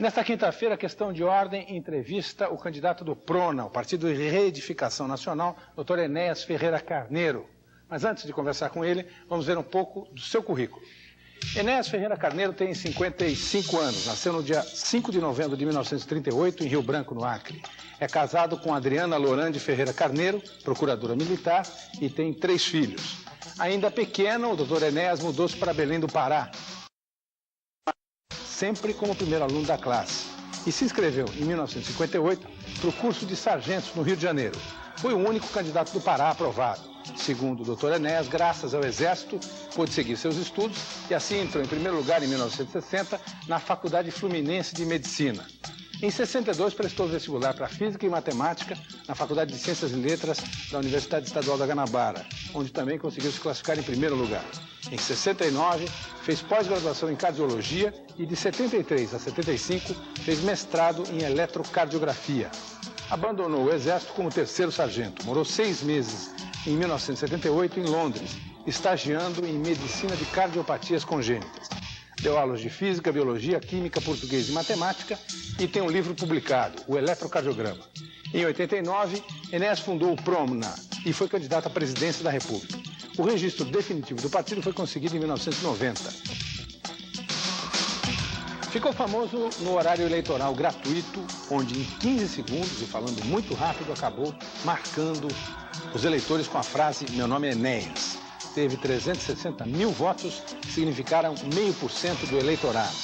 Nesta quinta-feira, a questão de ordem entrevista o candidato do PRONA, o Partido de Reedificação Nacional, Dr. Enéas Ferreira Carneiro. Mas antes de conversar com ele, vamos ver um pouco do seu currículo. Enéas Ferreira Carneiro tem 55 anos, nasceu no dia 5 de novembro de 1938 em Rio Branco, no Acre. É casado com Adriana Lorande Ferreira Carneiro, procuradora militar, e tem 3 filhos. Ainda pequeno, o Dr. Enéas mudou-se para Belém do Pará, sempre como primeiro aluno da classe, e se inscreveu em 1958 para o curso de sargentos no Rio de Janeiro. Foi o único candidato do Pará aprovado. Segundo o Dr. Enéas, graças ao Exército, pôde seguir seus estudos e assim entrou em primeiro lugar em 1960 na Faculdade Fluminense de Medicina. Em 62, prestou vestibular para Física e Matemática na Faculdade de Ciências e Letras da Universidade Estadual da Guanabara, onde também conseguiu se classificar em primeiro lugar. Em 69, fez pós-graduação em Cardiologia e de 73 a 75 fez mestrado em Eletrocardiografia. Abandonou o Exército como terceiro sargento. Morou 6 meses em 1978 em Londres, estagiando em Medicina de Cardiopatias Congênitas. Deu aulas de Física, Biologia, Química, Português e Matemática e tem um livro publicado, o Eletrocardiograma. Em 89, Enéas fundou o PRONA e foi candidato à presidência da República. O registro definitivo do partido foi conseguido em 1990. Ficou famoso no horário eleitoral gratuito, onde em 15 segundos, e falando muito rápido, acabou marcando os eleitores com a frase "Meu nome é Enéas". Teve 360 mil votos, que significaram 0,5% do eleitorado.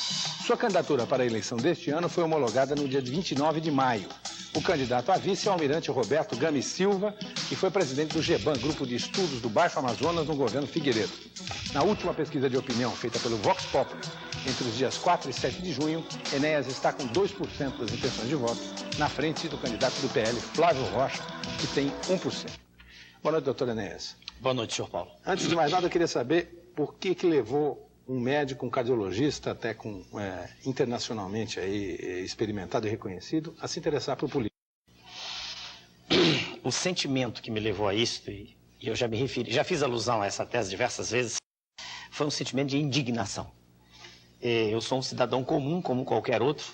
Sua candidatura para a eleição deste ano foi homologada no dia 29 de maio. O candidato a vice é o almirante Roberto Gami Silva, que foi presidente do GEBAN, Grupo de Estudos do Baixo Amazonas, no governo Figueiredo. Na última pesquisa de opinião feita pelo Vox Populi, entre os dias 4 e 7 de junho, Enéas está com 2% das intenções de voto, na frente do candidato do PL, Flávio Rocha, que tem 1%. Boa noite, doutor Enéas. Boa noite, senhor Paulo. Antes de mais nada, eu queria saber por que levou um médico, um cardiologista, até internacionalmente aí, experimentado e reconhecido, a se interessar por política. O sentimento que me levou a isso, e eu já me referi, já fiz alusão a essa tese diversas vezes, foi um sentimento de indignação. Eu sou um cidadão comum, como qualquer outro,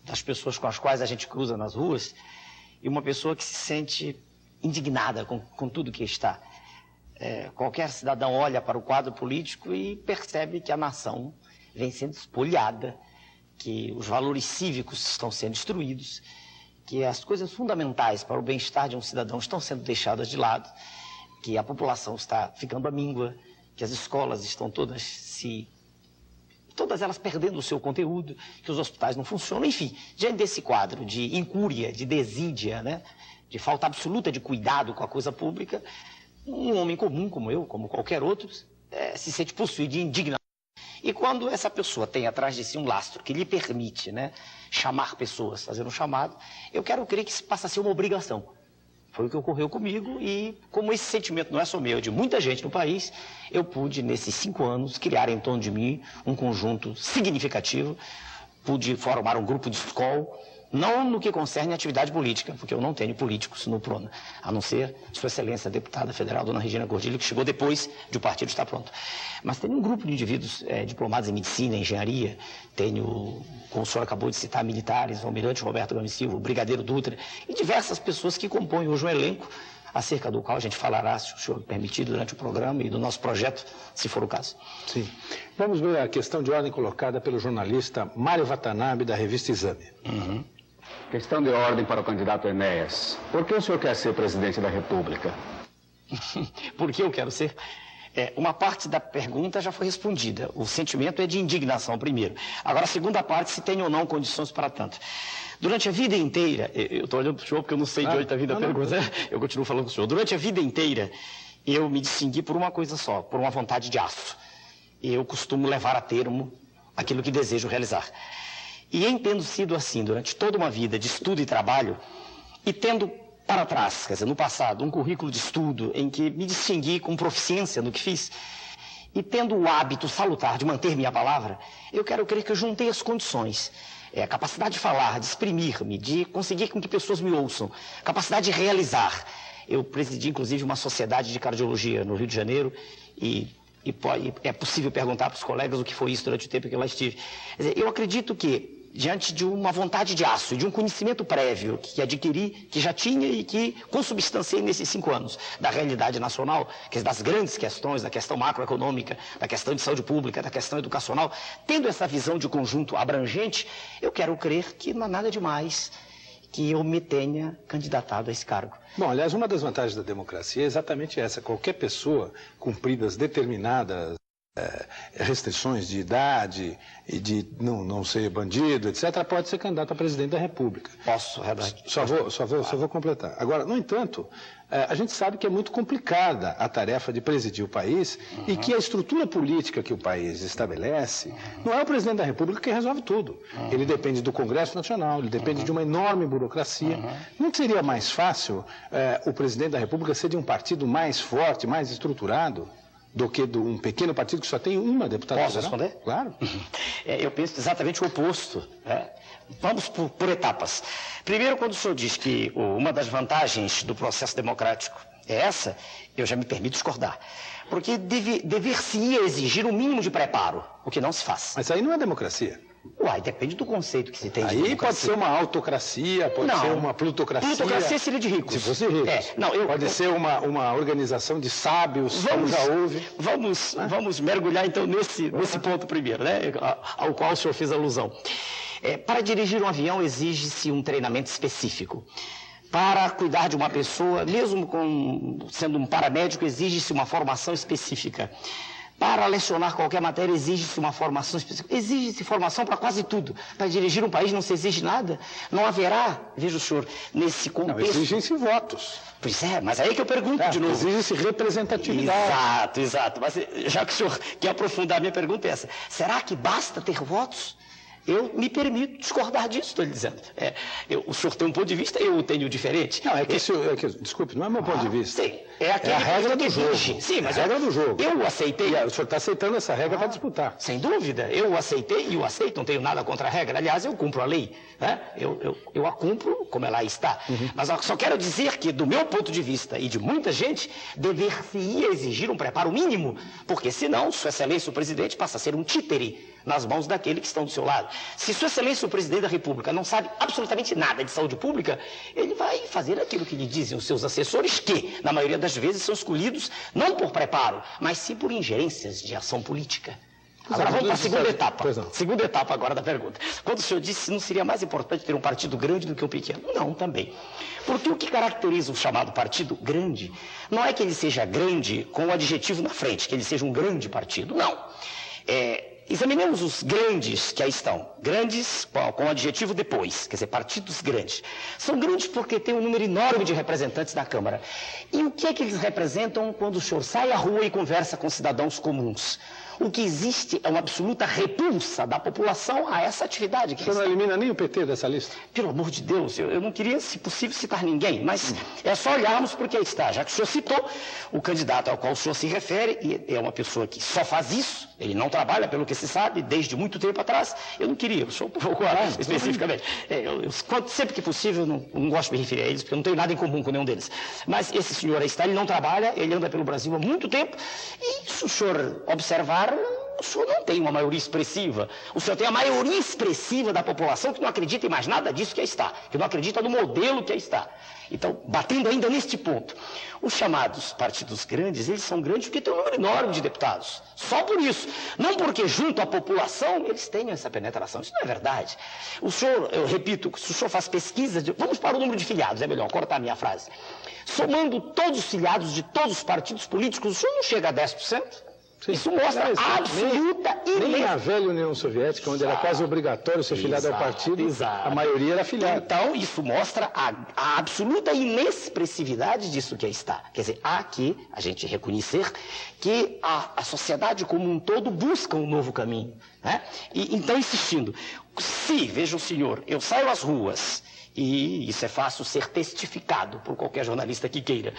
das pessoas com as quais a gente cruza nas ruas, e uma pessoa que se sente indignada com tudo que está. Qualquer cidadão olha para o quadro político e percebe que a nação vem sendo espoliada, que os valores cívicos estão sendo destruídos, que as coisas fundamentais para o bem-estar de um cidadão estão sendo deixadas de lado, que a população está ficando à míngua, que as escolas estão todas elas perdendo o seu conteúdo, que os hospitais não funcionam, enfim, diante desse quadro de incúria, de desídia, né, de falta absoluta de cuidado com a coisa pública, um homem comum como eu, como qualquer outro, se sente possuído de indignação. E quando essa pessoa tem atrás de si um lastro que lhe permite, né, chamar pessoas, fazer um chamado, eu quero crer que isso passa a ser uma obrigação. Foi o que ocorreu comigo e, como esse sentimento não é só meu, é de muita gente no país, eu pude, nesses 5 anos, criar em torno de mim um conjunto significativo, pude formar um grupo de escola, não no que concerne a atividade política, porque eu não tenho políticos no PRONA, a não ser Sua Excelência a deputada federal, dona Regina Gordilho, que chegou depois de o partido estar pronto. Mas tenho um grupo de indivíduos diplomados em medicina, engenharia, tenho, como o senhor acabou de citar, militares, o almirante Roberto Gami Silva, o brigadeiro Dutra, e diversas pessoas que compõem hoje um elenco, acerca do qual a gente falará, se o senhor permitir, durante o programa e do nosso projeto, se for o caso. Sim. Vamos ver a questão de ordem colocada pelo jornalista Mário Watanabe, da revista Exame. Questão de ordem para o candidato Enéas. Por que o senhor quer ser presidente da República? Por que eu quero ser? Uma parte da pergunta já foi respondida. O sentimento é de indignação, primeiro. Agora, a segunda parte, se tem ou não condições para tanto. Durante a vida inteira, eu estou olhando para o senhor porque eu não sei de onde está vindo a pergunta, eu continuo falando com o senhor. Durante a vida inteira, eu me distingui por uma coisa só, por uma vontade de aço. Eu costumo levar a termo aquilo que desejo realizar. E em tendo sido assim durante toda uma vida de estudo e trabalho, e tendo para trás, quer dizer, no passado, um currículo de estudo em que me distingui com proficiência no que fiz, e tendo o hábito salutar de manter minha palavra, eu quero crer que eu juntei as condições. A capacidade de falar, de exprimir-me, de conseguir com que pessoas me ouçam, capacidade de realizar. Eu presidi, inclusive, uma sociedade de cardiologia no Rio de Janeiro e é possível perguntar para os colegas o que foi isso durante o tempo que eu lá estive. Quer dizer, eu acredito que diante de uma vontade de aço, de um conhecimento prévio que adquiri, que já tinha e que consubstanciei nesses 5 anos da realidade nacional, que é das grandes questões, da questão macroeconômica, da questão de saúde pública, da questão educacional, tendo essa visão de conjunto abrangente, eu quero crer que não há nada demais que eu me tenha candidatado a esse cargo. Bom, aliás, uma das vantagens da democracia é exatamente essa. Qualquer pessoa, cumpridas determinadas restrições de idade e de não ser bandido, etc., pode ser candidato a presidente da República. Posso, Só vou completar. Agora, no entanto, a gente sabe que é muito complicada a tarefa de presidir o país e que a estrutura política que o país estabelece não é o presidente da República que resolve tudo. Ele depende do Congresso Nacional, ele depende de uma enorme burocracia. Não seria mais fácil o presidente da República ser de um partido mais forte, mais estruturado, do que de um pequeno partido que só tem uma deputada? Posso responder? Claro. Eu penso exatamente o oposto. Vamos por etapas. Primeiro, quando o senhor diz que uma das vantagens do processo democrático é essa, eu já me permito discordar. Porque dever-se-ia exigir um mínimo de preparo, o que não se faz. Mas aí não é democracia. Uai, depende do conceito que se tem de democracia. Aí pode ser uma autocracia, pode ser uma plutocracia. Plutocracia seria de ricos. Se fosse ricos. Pode ser uma organização de sábios, como já houve. Vamos mergulhar então nesse ponto primeiro, né, ao qual o senhor fez alusão. Para dirigir um avião exige-se um treinamento específico. Para cuidar de uma pessoa, mesmo sendo um paramédico, exige-se uma formação específica. Para lecionar qualquer matéria, exige-se uma formação específica. Exige-se formação para quase tudo. Para dirigir um país não se exige nada. Não haverá, veja o senhor, nesse contexto... Não, exigem-se votos. Pois é, mas aí que eu pergunto de novo. Exige-se representatividade. Exato. Mas já que o senhor quer aprofundar, minha pergunta é essa. Será que basta ter votos? Eu me permito discordar disso, estou lhe dizendo. O senhor tem um ponto de vista, eu tenho diferente. Não, desculpe, não é meu ponto de vista. Sim, é a regra do jogo. Sim, mas a regra do jogo. Eu aceitei. E o senhor está aceitando essa regra para disputar. Sem dúvida, eu aceitei e o aceito, não tenho nada contra a regra. Aliás, eu cumpro a lei. Né? Eu a cumpro como ela está. Mas eu só quero dizer que, do meu ponto de vista e de muita gente, dever-se-ia exigir um preparo mínimo, porque senão, Sua Excelência o Presidente passa a ser um títere nas mãos daquele que estão do seu lado. Se Sua Excelência o Presidente da República não sabe absolutamente nada de saúde pública, ele vai fazer aquilo que lhe dizem os seus assessores, que, na maioria das vezes, são escolhidos não por preparo, mas sim por ingerências de ação política. Agora vamos para a segunda etapa. Segunda etapa agora da pergunta. Quando o senhor disse que não seria mais importante ter um partido grande do que um pequeno. Não, também. Porque o que caracteriza o chamado partido grande não é que ele seja grande com o adjetivo na frente, que ele seja um grande partido. Não. Examinemos os grandes que aí estão. Grandes com o adjetivo depois, quer dizer, partidos grandes. São grandes porque tem um número enorme de representantes na Câmara. E o que é que eles representam quando o senhor sai à rua e conversa com cidadãos comuns? O que existe é uma absoluta repulsa da população a essa atividade. O senhor não elimina nem o PT dessa lista? Pelo amor de Deus, eu não queria, se possível, citar ninguém, mas é só olharmos porque aí está. Já que o senhor citou, o candidato ao qual o senhor se refere, e é uma pessoa que só faz isso, ele não trabalha, pelo que se sabe, desde muito tempo atrás, eu não queria, o senhor provocou especificamente. Sempre que possível, não gosto de me referir a eles, porque eu não tenho nada em comum com nenhum deles. Mas esse senhor aí está, ele não trabalha, ele anda pelo Brasil há muito tempo, e se o senhor observar, o senhor não tem uma maioria expressiva. O senhor tem a maioria expressiva da população que não acredita em mais nada disso que aí está, que não acredita no modelo que aí está. Então, batendo ainda neste ponto, os chamados partidos grandes, eles são grandes porque tem um número enorme de deputados. Só por isso. Não porque junto à população eles tenham essa penetração. Isso não é verdade. O senhor, eu repito, se o senhor faz pesquisa, vamos para o número de filiados, é melhor cortar a minha frase. Somando todos os filiados de todos os partidos políticos, o senhor não chega a 10%? Sim. Isso mostra a absoluta nem a velha União Soviética, onde era quase obrigatório ser filiado ao partido, a maioria era filiada. Então, isso mostra a absoluta inexpressividade disso que aí está. Quer dizer, há que a gente reconhecer que a sociedade como um todo busca um novo caminho. Né? E, então, insistindo, se, veja o senhor, eu saio às ruas... E isso é fácil ser testificado por qualquer jornalista que queira,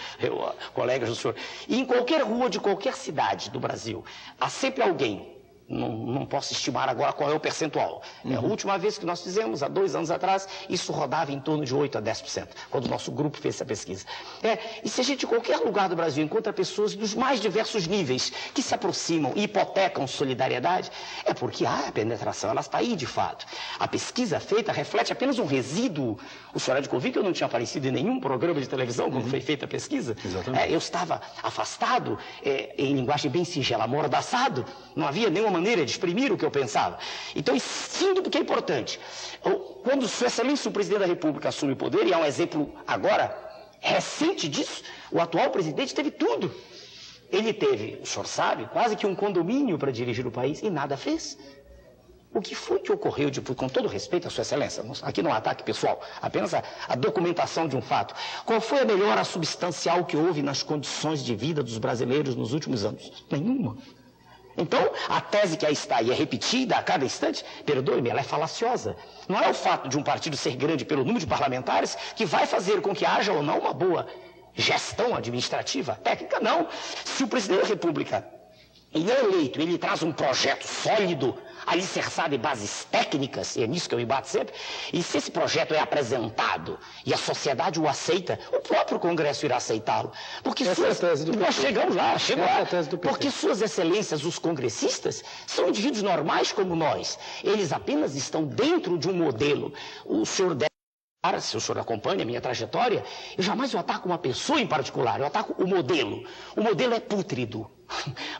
colegas do senhor. E em qualquer rua de qualquer cidade do Brasil, há sempre alguém Não posso estimar agora qual é o percentual. A última vez que nós fizemos, há 2 anos atrás, isso rodava em torno de 8% a 10%, quando o nosso grupo fez essa pesquisa. E se a gente, em qualquer lugar do Brasil, encontra pessoas dos mais diversos níveis que se aproximam e hipotecam solidariedade, é porque há a penetração, ela está aí de fato. A pesquisa feita reflete apenas um resíduo. O senhor há de convir que eu não tinha aparecido em nenhum programa de televisão quando foi feita a pesquisa. Eu estava afastado, em linguagem bem singela, amordaçado, não havia nenhuma maneira de exprimir o que eu pensava. Então, indo do que é importante, quando Sua Excelência o Presidente da República assume o poder, e há um exemplo agora recente disso, o atual presidente teve tudo. Ele teve, o senhor sabe, quase que um condomínio para dirigir o país e nada fez. O que foi que ocorreu, com todo respeito à Sua Excelência, aqui não é um ataque pessoal, apenas a documentação de um fato. Qual foi a melhora substancial que houve nas condições de vida dos brasileiros nos últimos anos? Nenhuma. Então, a tese que aí está e é repetida a cada instante, perdoe-me, ela é falaciosa. Não é o fato de um partido ser grande pelo número de parlamentares que vai fazer com que haja ou não uma boa gestão administrativa, técnica, não. Se o Presidente da República, ele é eleito, ele traz um projeto sólido, alicerçado em bases técnicas, e é nisso que eu me bato sempre, e se esse projeto é apresentado e a sociedade o aceita, o próprio Congresso irá aceitá-lo. Porque nós chegamos lá, porque Suas Excelências, os congressistas, são indivíduos normais como nós. Eles apenas estão dentro de um modelo. O senhor deve... Se o senhor acompanha a minha trajetória, eu jamais ataco uma pessoa em particular, eu ataco o modelo. O modelo é pútrido,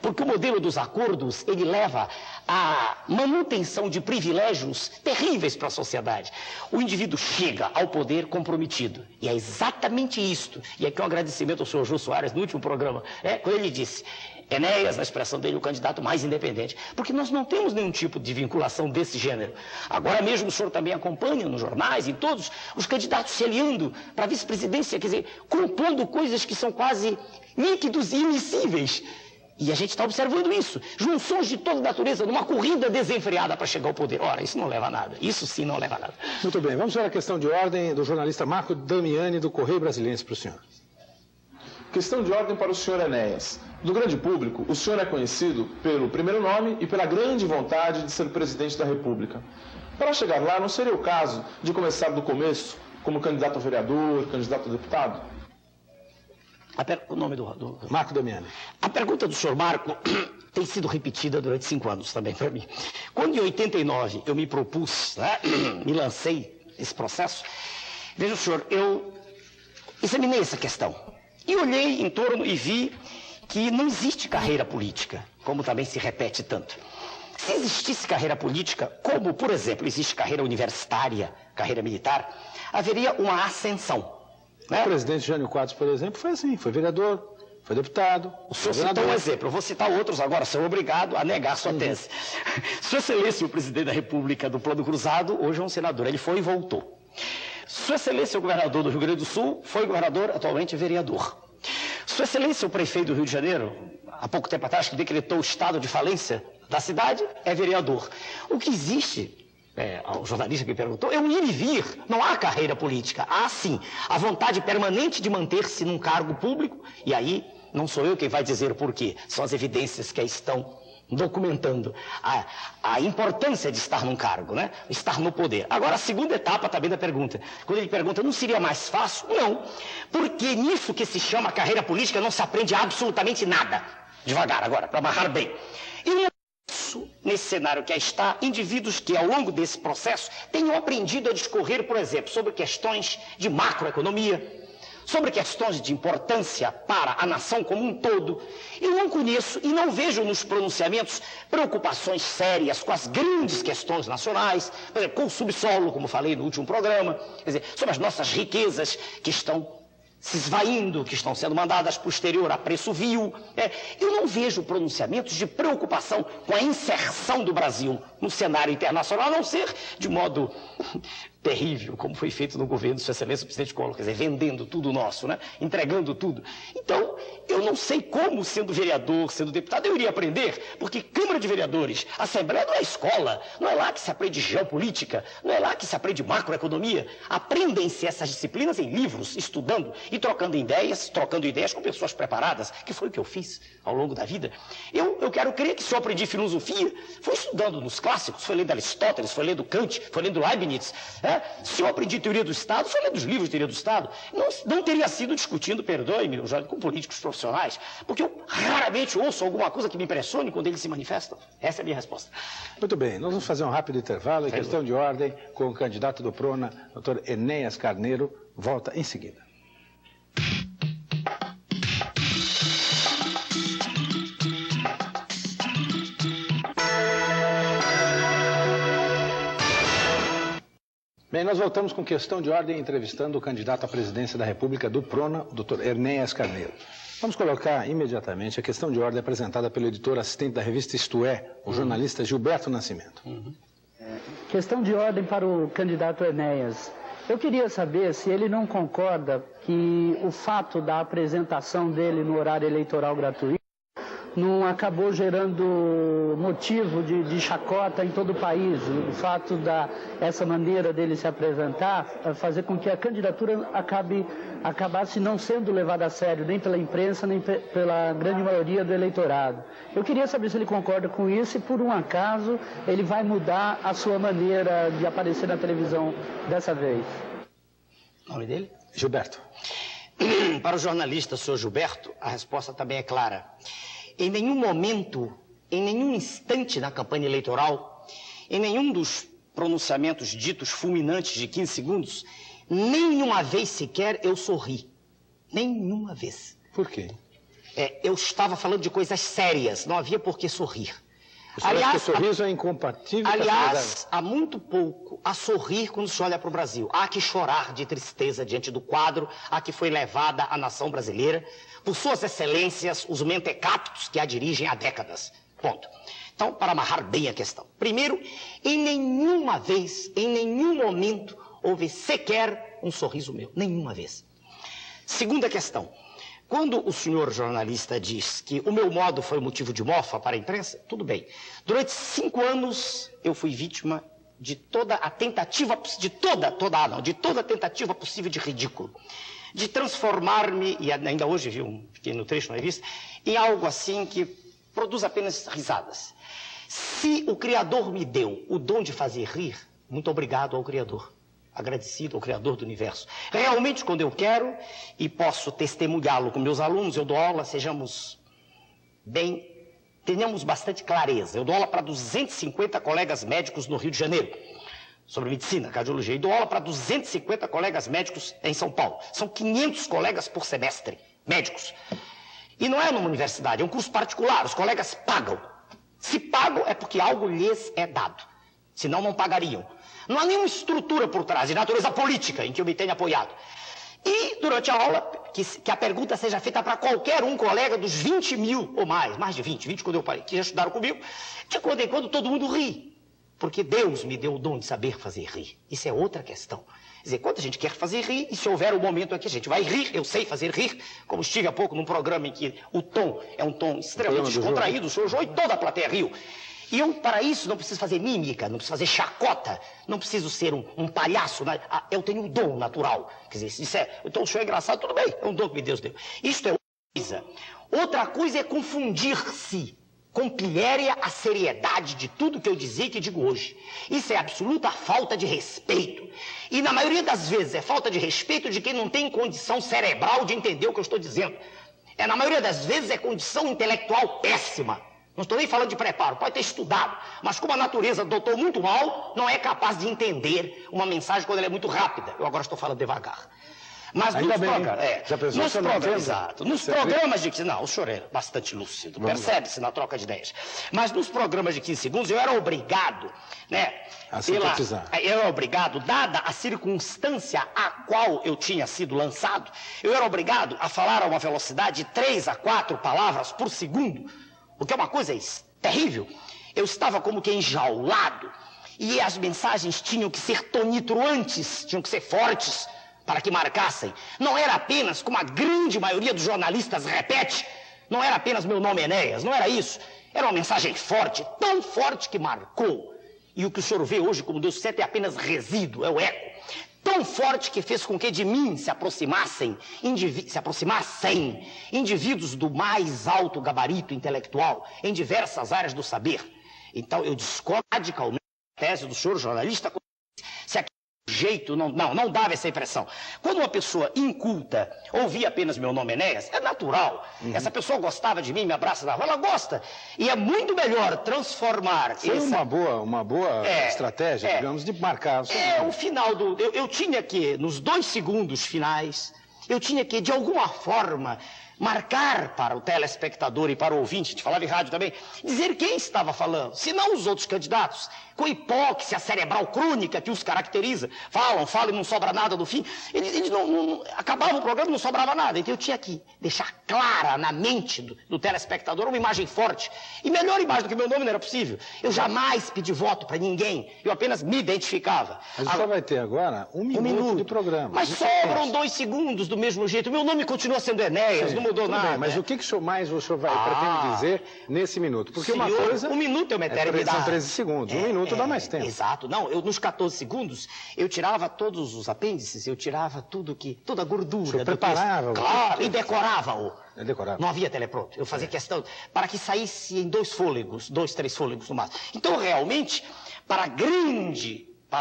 porque o modelo dos acordos, ele leva à manutenção de privilégios terríveis para a sociedade. O indivíduo chega ao poder comprometido, e é exatamente isto. E aqui um agradecimento ao senhor Jô Soares, no último programa, quando ele disse... Enéas, na expressão dele, o candidato mais independente, porque nós não temos nenhum tipo de vinculação desse gênero. Agora mesmo o senhor também acompanha nos jornais, em todos, os candidatos se aliando para a vice-presidência, quer dizer, compondo coisas que são quase líquidos e imissíveis. E a gente está observando isso, junções de toda natureza, numa corrida desenfreada para chegar ao poder. Ora, isso não leva a nada, isso sim não leva a nada. Muito bem, vamos ver a questão de ordem do jornalista Marco Damiani, do Correio Brasiliense, para o senhor. Questão de ordem para o senhor Enéas. Do grande público, o senhor é conhecido pelo primeiro nome e pela grande vontade de ser presidente da República. Para chegar lá, não seria o caso de começar do começo, como candidato a vereador, candidato a deputado? O nome do... Marco Damiani. A pergunta do senhor Marco tem sido repetida durante 5 anos também para mim. Quando em 89 eu me propus, me lancei nesse processo, veja, senhor, eu examinei essa questão. E olhei em torno e vi que não existe carreira política, como também se repete tanto. Se existisse carreira política, como, por exemplo, existe carreira universitária, carreira militar, haveria uma ascensão. O presidente Jânio Quadros, por exemplo, foi assim, foi vereador, foi deputado. O senhor citou um exemplo, eu vou citar outros agora, sou obrigado a negar sua tese. Sua Excelência, o Presidente da República do Plano Cruzado, hoje é um senador, ele foi e voltou. Sua Excelência, o governador do Rio Grande do Sul, foi governador, atualmente vereador. Sua Excelência, o prefeito do Rio de Janeiro, há pouco tempo atrás, que decretou o estado de falência da cidade, é vereador. O que existe, o jornalista que perguntou, é um ir e vir, não há carreira política. Há, sim, a vontade permanente de manter-se num cargo público, e aí não sou eu quem vai dizer o porquê, são as evidências que aí estão documentando a importância de estar num cargo, né? Estar no poder. Agora, a segunda etapa também da pergunta. Quando ele pergunta, não seria mais fácil? Não, porque nisso que se chama carreira política não se aprende absolutamente nada. Devagar agora, para amarrar bem. E nesse cenário que aí está, indivíduos que ao longo desse processo tenham aprendido a discorrer, por exemplo, sobre questões de macroeconomia, sobre questões de importância para a nação como um todo. Eu não conheço e não vejo nos pronunciamentos preocupações sérias com as grandes questões nacionais, por exemplo, com o subsolo, como falei no último programa, quer dizer, sobre as nossas riquezas que estão se esvaindo, que estão sendo mandadas para o exterior a preço vil. Eu não vejo pronunciamentos de preocupação com a inserção do Brasil no cenário internacional, a não ser de modo terrível, como foi feito no governo de Sua Excelência o presidente Collor, quer dizer, vendendo tudo nosso, né? Entregando tudo. Então, eu não sei como, sendo vereador, sendo deputado, eu iria aprender, porque Câmara de Vereadores, Assembleia não é escola, não é lá que se aprende geopolítica, não é lá que se aprende macroeconomia. Aprendem-se essas disciplinas em livros, estudando e trocando ideias com pessoas preparadas, que foi o que eu fiz ao longo da vida. Eu quero crer que se eu aprendi filosofia, foi estudando nos clássicos, foi lendo Aristóteles, foi lendo Kant, foi lendo Leibniz, né? Se eu aprendi teoria do Estado, foi lendo os livros de teoria do Estado. Não teria sido discutindo, perdoe-me, com políticos profissionais, porque eu raramente ouço alguma coisa que me impressione quando eles se manifestam. Essa é a minha resposta. Muito bem, nós vamos fazer um rápido intervalo em questão de ordem com o candidato do PRONA, Dr. Enéas Carneiro, volta em seguida. Bem, nós voltamos com questão de ordem, entrevistando o candidato à presidência da República do PRONA, o Dr. Enéas Carneiro. Vamos colocar imediatamente a questão de ordem apresentada pelo editor assistente da revista Isto É, o jornalista Gilberto Nascimento. Questão de ordem para o candidato Enéas. Eu queria saber se ele não concorda que o fato da apresentação dele no horário eleitoral gratuito não acabou gerando motivo de chacota em todo o país. O fato essa maneira dele se apresentar fazer com que a candidatura acabasse não sendo levada a sério nem pela imprensa, nem pela grande maioria do eleitorado. Eu queria saber se ele concorda com isso e, por um acaso, ele vai mudar a sua maneira de aparecer na televisão dessa vez. O nome dele? Gilberto. Para o jornalista, senhor Gilberto, a resposta também é clara. Em nenhum momento, em nenhum instante na campanha eleitoral, em nenhum dos pronunciamentos ditos fulminantes de 15 segundos, nenhuma vez sequer eu sorri. Nenhuma vez. Por quê? Eu estava falando de coisas sérias, não havia por que sorrir. Aliás, o sorriso é incompatível com a aliás, há muito pouco a sorrir quando se olha para o Brasil. Há que chorar de tristeza diante do quadro a que foi levada a nação brasileira por suas excelências, os mentecaptos que a dirigem há décadas. Ponto. Então, para amarrar bem a questão. Primeiro, em nenhuma vez, em nenhum momento, houve sequer um sorriso meu. Nenhuma vez. Segunda questão. Quando o senhor jornalista diz que o meu modo foi motivo de mofa para a imprensa, tudo bem. Durante 5 anos eu fui vítima de toda a tentativa, de toda tentativa possível de ridículo. De transformar-me, e ainda hoje vi um pequeno trecho na revista, em algo assim que produz apenas risadas. Se o Criador me deu o dom de fazer rir, muito obrigado ao Criador. Agradecido ao Criador do Universo. Realmente, quando eu quero, e posso testemunhá-lo com meus alunos, eu dou aula, tenhamos bastante clareza. Eu dou aula para 250 colegas médicos no Rio de Janeiro, sobre medicina, cardiologia, e dou aula para 250 colegas médicos em São Paulo. São 500 colegas por semestre, médicos. E não é numa universidade, é um curso particular, os colegas pagam. Se pagam é porque algo lhes é dado, senão não pagariam. Não há nenhuma estrutura por trás, de natureza política, em que eu me tenha apoiado. E, durante a aula, que a pergunta seja feita para qualquer um colega dos 20 mil ou mais de 20 quando eu parei, que já estudaram comigo, de quando em quando todo mundo ri. Porque Deus me deu o dom de saber fazer rir. Isso é outra questão. Quer dizer, quando a gente quer fazer rir, e se houver um momento em que a gente vai rir, eu sei fazer rir, como estive há pouco num programa em que o tom é um tom extremamente descontraído, o senhor João, e toda a plateia riu. E eu, para isso, não preciso fazer mímica, não preciso fazer chacota, não preciso ser um palhaço. Né? Eu tenho um dom natural. Quer dizer, se disser, então o senhor é engraçado, tudo bem, é um dom que Deus deu. Isto é outra coisa. Outra coisa é confundir-se com pilhéria a seriedade de tudo que eu dizia e que digo hoje. Isso é absoluta falta de respeito. E na maioria das vezes é falta de respeito de quem não tem condição cerebral de entender o que eu estou dizendo. Na maioria das vezes é condição intelectual péssima. Não estou nem falando de preparo, pode ter estudado, mas como a natureza dotou muito mal, não é capaz de entender uma mensagem quando ela é muito rápida. Eu agora estou falando devagar. Mas nos programas de 15... Não, o senhor é bastante lúcido, percebe-se na troca de ideias. Mas nos programas de 15 segundos eu era obrigado, né? Eu era obrigado, dada a circunstância a qual eu tinha sido lançado, eu era obrigado a falar a uma velocidade de 3 a 4 palavras por segundo, o que é uma coisa terrível. Eu estava como que enjaulado. E as mensagens tinham que ser tonitruantes, tinham que ser fortes para que marcassem. Não era apenas, como a grande maioria dos jornalistas repete, não era apenas meu nome Enéas, não era isso. Era uma mensagem forte, tão forte que marcou. E o que o senhor vê hoje como Deus certo é apenas resíduo, é o eco. Tão forte que fez com que de mim se aproximassem indivíduos do mais alto gabarito intelectual em diversas áreas do saber. Então eu discordo radicalmente da tese do senhor jornalista, se aquele jeito não dava essa impressão. Quando uma pessoa inculta ouvia apenas meu nome Enéas, é natural. Essa pessoa gostava de mim, me abraça na rua, ela gosta. E é muito melhor transformar... Foi uma boa estratégia, digamos, de marcar o seu nome. O final do... Eu tinha que, nos 2 segundos finais, eu tinha que, de alguma forma, marcar para o telespectador e para o ouvinte, a gente falava em rádio também, dizer quem estava falando, se não os outros candidatos, com hipóxia cerebral crônica que os caracteriza, falam e não sobra nada no fim, eles não acabavam o programa e não sobrava nada, então eu tinha que deixar clara na mente do telespectador uma imagem forte, e melhor imagem do que meu nome não era possível, eu jamais pedi voto para ninguém, eu apenas me identificava. Mas você vai ter agora um minuto de programa. Mas sobram 2 segundos do mesmo jeito, meu nome continua sendo Enéas, não mudou nada. Bem, mas o que mais o senhor pretende dizer nesse minuto? Porque uma coisa... Um minuto é uma eternidade. São 13 segundos, um minuto dá mais tempo. Exato, não, nos 14 segundos, eu tirava todos os apêndices, eu tirava toda a gordura. O senhor preparava? Claro, e decorava-o. Decorava. Não havia teleprompter, eu fazia questão para que saísse em 2 fôlegos, 2, 3 fôlegos no máximo. Então, realmente, para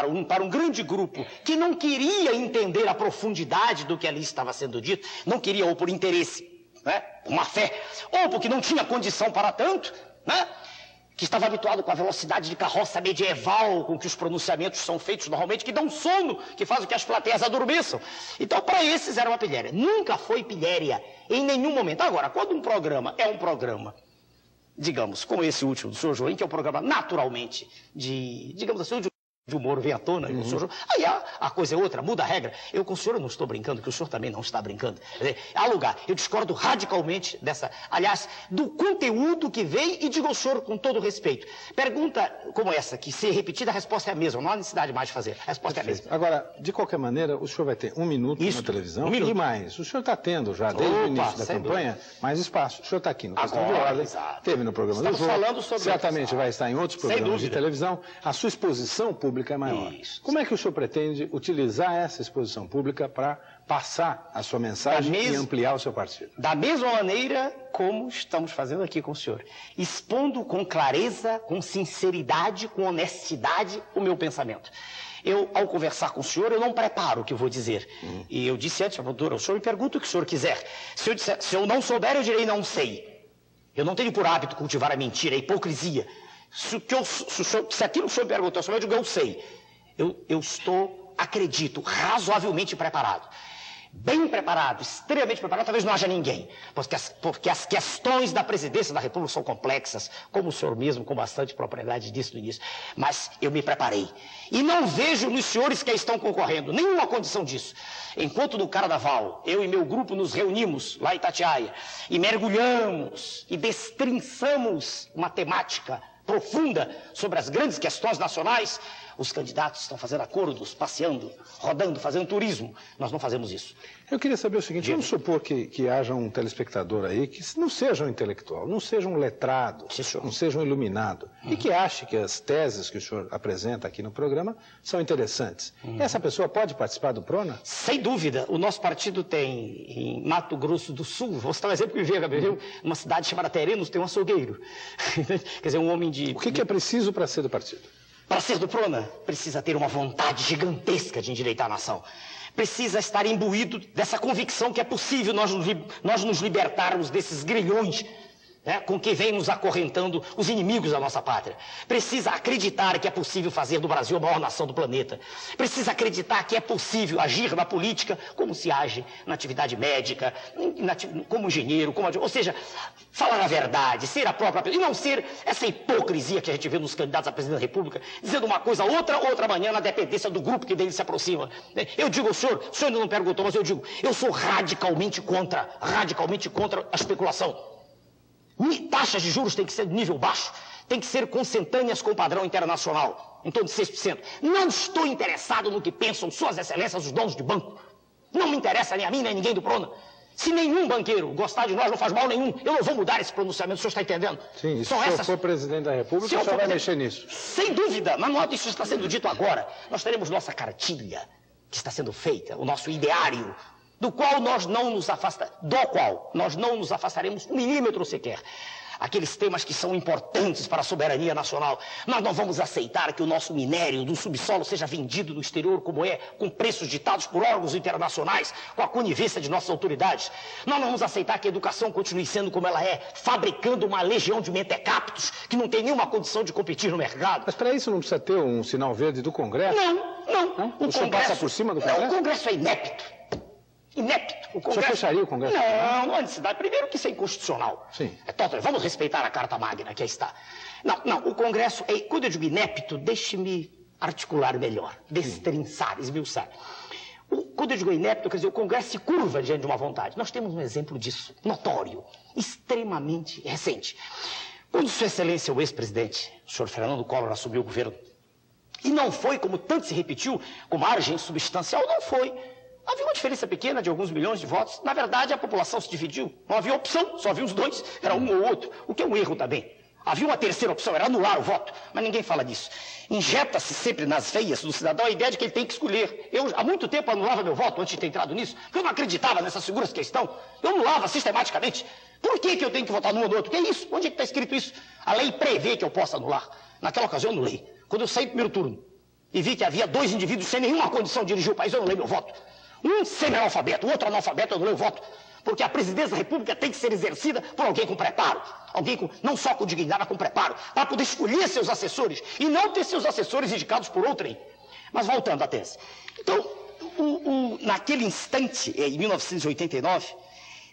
um grande grupo que não queria entender a profundidade do que ali estava sendo dito, não queria ou por interesse, né, por má fé, ou porque não tinha condição para tanto, né, que estava habituado com a velocidade de carroça medieval com que os pronunciamentos são feitos normalmente, que dão sono, que faz com que as plateias adormeçam. Então, para esses era uma pilhéria. Nunca foi pilhéria, em nenhum momento. Agora, quando um programa é um programa, digamos, como esse último do Sr. Joim, que é um programa naturalmente digamos assim, de humor vem à tona, e o senhor, aí a coisa é outra, muda a regra. Eu com o senhor não estou brincando, que o senhor também não está brincando. Há lugar, eu discordo radicalmente do conteúdo que vem e digo ao senhor com todo respeito. Pergunta como essa, que se repetida, a resposta é a mesma, não há necessidade mais de fazer, a resposta é a mesma. Agora, de qualquer maneira, o senhor vai ter 1 minuto na televisão e mais. O senhor está tendo já, desde o início da campanha, mais espaço. O senhor está aqui no Questão de Ordem, teve no programa do Jogo, certamente vai estar em outros programas de televisão. A sua exposição pública é maior. Isso. Como é que o senhor pretende utilizar essa exposição pública para passar a sua mensagem e ampliar o seu partido? Da mesma maneira como estamos fazendo aqui com o senhor, expondo com clareza, com sinceridade, com honestidade o meu pensamento. Eu, ao conversar com o senhor, eu não preparo o que eu vou dizer. E eu disse antes, o senhor me pergunta o que o senhor quiser. Se eu não souber, eu direi não sei. Eu não tenho por hábito cultivar a mentira, a hipocrisia. Se aquilo que o senhor perguntou, eu digo, eu sei. Eu acredito, razoavelmente preparado. Bem preparado, extremamente preparado, talvez não haja ninguém. Porque as questões da presidência da República são complexas, como o senhor mesmo, com bastante propriedade, disse no início. Mas eu me preparei. E não vejo nos senhores que estão concorrendo nenhuma condição disso. Enquanto no Carnaval, eu e meu grupo nos reunimos lá em Itatiaia e mergulhamos e destrinçamos uma temática profunda sobre as grandes questões nacionais, os candidatos estão fazendo acordos, passeando, rodando, fazendo turismo. Nós não fazemos isso. Eu queria saber o seguinte, vamos supor que haja um telespectador aí que não seja um intelectual, não seja um letrado, não seja um iluminado, e que ache que as teses que o senhor apresenta aqui no programa são interessantes. Essa pessoa pode participar do PRONA? Sem dúvida. O nosso partido tem, em Mato Grosso do Sul, vou citar um exemplo que veio, uma cidade chamada Terenos, tem um açougueiro. Quer dizer, um homem de... O que é preciso para ser do partido? Para ser do PRONA, precisa ter uma vontade gigantesca de endireitar a nação. Precisa estar imbuído dessa convicção que é possível nós nos libertarmos desses grilhões, né, com que vem nos acorrentando os inimigos da nossa pátria. Precisa acreditar que é possível fazer do Brasil a maior nação do planeta. Precisa acreditar que é possível agir na política como se age na atividade médica, como engenheiro, ou seja, falar a verdade, ser a própria pessoa, e não ser essa hipocrisia que a gente vê nos candidatos à presidência da República, dizendo uma coisa outra manhã, na dependência do grupo que dele se aproxima. Eu digo ao senhor, o senhor ainda não perguntou, mas eu digo, eu sou radicalmente contra a especulação. Taxas de juros têm que ser de nível baixo, têm que ser consentâneas com o padrão internacional, em torno de 6%. Não estou interessado no que pensam suas excelências, os donos de banco. Não me interessa nem a mim, nem ninguém do PRONA. Se nenhum banqueiro gostar de nós, não faz mal nenhum. Eu não vou mudar esse pronunciamento, o senhor está entendendo? Sim, e se o senhor for presidente da República, o senhor vai mexer nisso. Sem dúvida, mas não é que isso está sendo dito agora. Nós teremos nossa cartilha, que está sendo feita, o nosso ideário, do qual nós não nos afastaremos um milímetro sequer. Aqueles temas que são importantes para a soberania nacional. Nós não vamos aceitar que o nosso minério do subsolo seja vendido no exterior como é, com preços ditados por órgãos internacionais, com a conivência de nossas autoridades. Nós não vamos aceitar que a educação continue sendo como ela é, fabricando uma legião de mentecaptos que não tem nenhuma condição de competir no mercado. Mas para isso não precisa ter um sinal verde do Congresso? Não. O senhor passa por cima do Congresso? Não, o Congresso é inepto. Inepto. O senhor fecharia o Congresso? Não há necessidade. Primeiro que isso é inconstitucional. Sim. Vamos respeitar a Carta Magna, que aí está. Não, o Congresso, quando eu digo inepto, deixe-me articular melhor, destrinçar, esmiuçar. Quando eu digo inepto, quer dizer, o Congresso se curva diante de uma vontade. Nós temos um exemplo disso, notório, extremamente recente. Quando Sua Excelência, o ex-presidente, o senhor Fernando Collor, assumiu o governo, e não foi, como tanto se repetiu, com margem substancial, não foi. Havia uma diferença pequena de alguns milhões de votos. Na verdade, a população se dividiu. Não havia opção, só havia os dois. Era um ou outro, o que é um erro também. Havia uma terceira opção, era anular o voto. Mas ninguém fala disso. Injeta-se sempre nas veias do cidadão a ideia de que ele tem que escolher. Eu, há muito tempo, anulava meu voto antes de ter entrado nisso, porque eu não acreditava nessas figuras que estão. Eu anulava sistematicamente. Por que eu tenho que votar num ou no outro? Que é isso? Onde é que está escrito isso? A lei prevê que eu possa anular. Naquela ocasião, eu anulei. Quando eu saí do primeiro turno e vi que havia dois indivíduos sem nenhuma condição de dirigir o país, eu anulei meu voto. Um semi-analfabeto, o outro analfabeto, eu anulei o voto. Porque a presidência da República tem que ser exercida por alguém com preparo. Alguém não só com dignidade, mas com preparo. Para poder escolher seus assessores. E não ter seus assessores indicados por outrem. Mas voltando à tese. Então, naquele instante, em 1989,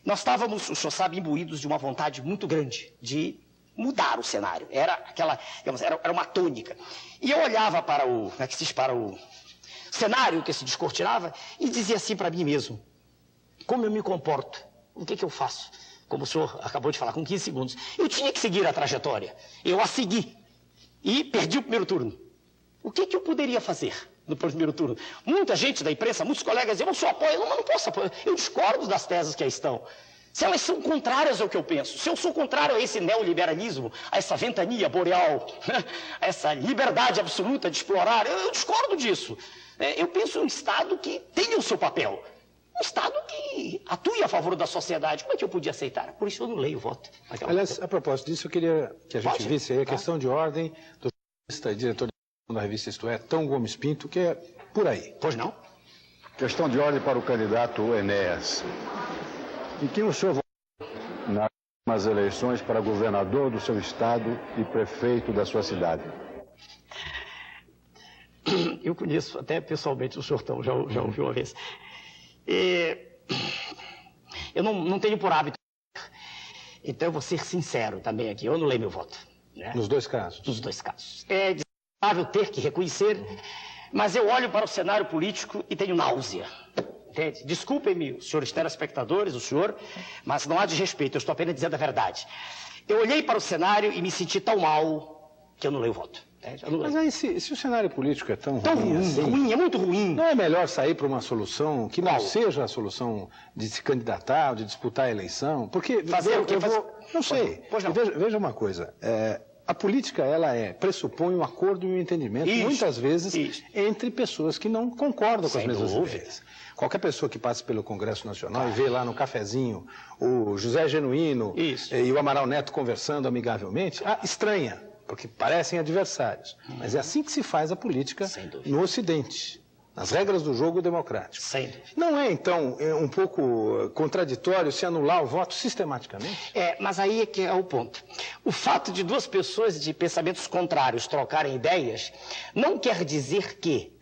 nós estávamos, o senhor sabe, imbuídos de uma vontade muito grande de mudar o cenário. Era aquela, digamos, era uma tônica. E eu olhava para o cenário que se descortinava e dizia assim para mim mesmo: como eu me comporto? O que eu faço? Como o senhor acabou de falar, com 15 segundos. Eu tinha que seguir a trajetória. Eu a segui. E perdi o primeiro turno. O que eu poderia fazer no primeiro turno? Muita gente da imprensa, muitos colegas diziam: eu só apoio. Não posso apoiar. Eu discordo das teses que aí estão. Se elas são contrárias ao que eu penso, se eu sou contrário a esse neoliberalismo, a essa ventania boreal, a essa liberdade absoluta de explorar, eu discordo disso. Eu penso em um Estado que tenha o seu papel. Um Estado que atue a favor da sociedade. Como é que eu podia aceitar? Por isso eu não leio o voto. Aliás, a propósito disso, eu queria que a gente visse aí a questão de ordem do jornalista e diretor da revista Isto É, Tom Gomes Pinto, que é por aí. Pois não? Questão de ordem para o candidato Enéas. Em quem o senhor votou nas eleições para governador do seu estado e prefeito da sua cidade? Eu conheço até pessoalmente o senhor Tom, já ouviu uma vez. Eu não tenho por hábito. Então eu vou ser sincero também aqui, eu anulei meu voto. Né? Nos dois casos? Nos dois casos. É desagradável ter que reconhecer, mas eu olho para o cenário político e tenho náusea. Entende? Desculpem-me, os senhores telespectadores, o senhor, mas não há desrespeito, eu estou apenas dizendo a verdade. Eu olhei para o cenário e me senti tão mal que eu anulei o voto. Mas aí, se o cenário político é tão ruim assim, ruim, é muito ruim. Não é melhor sair para uma solução que não seja a solução de se candidatar, de disputar a eleição? Porque fazer o que não sei. Pois não. Veja uma coisa. A política, pressupõe um acordo e um entendimento, muitas vezes, entre pessoas que não concordam com as mesmas ideias. Qualquer pessoa que passe pelo Congresso Nacional e vê lá no cafezinho o José Genuíno e o Amaral Neto conversando amigavelmente, estranha. Porque parecem adversários. Mas é assim que se faz a política no Ocidente, nas regras do jogo democrático. Sem dúvida. Não é, então, um pouco contraditório se anular o voto sistematicamente? Mas aí é que é o ponto. O fato de duas pessoas de pensamentos contrários trocarem ideias não quer dizer que,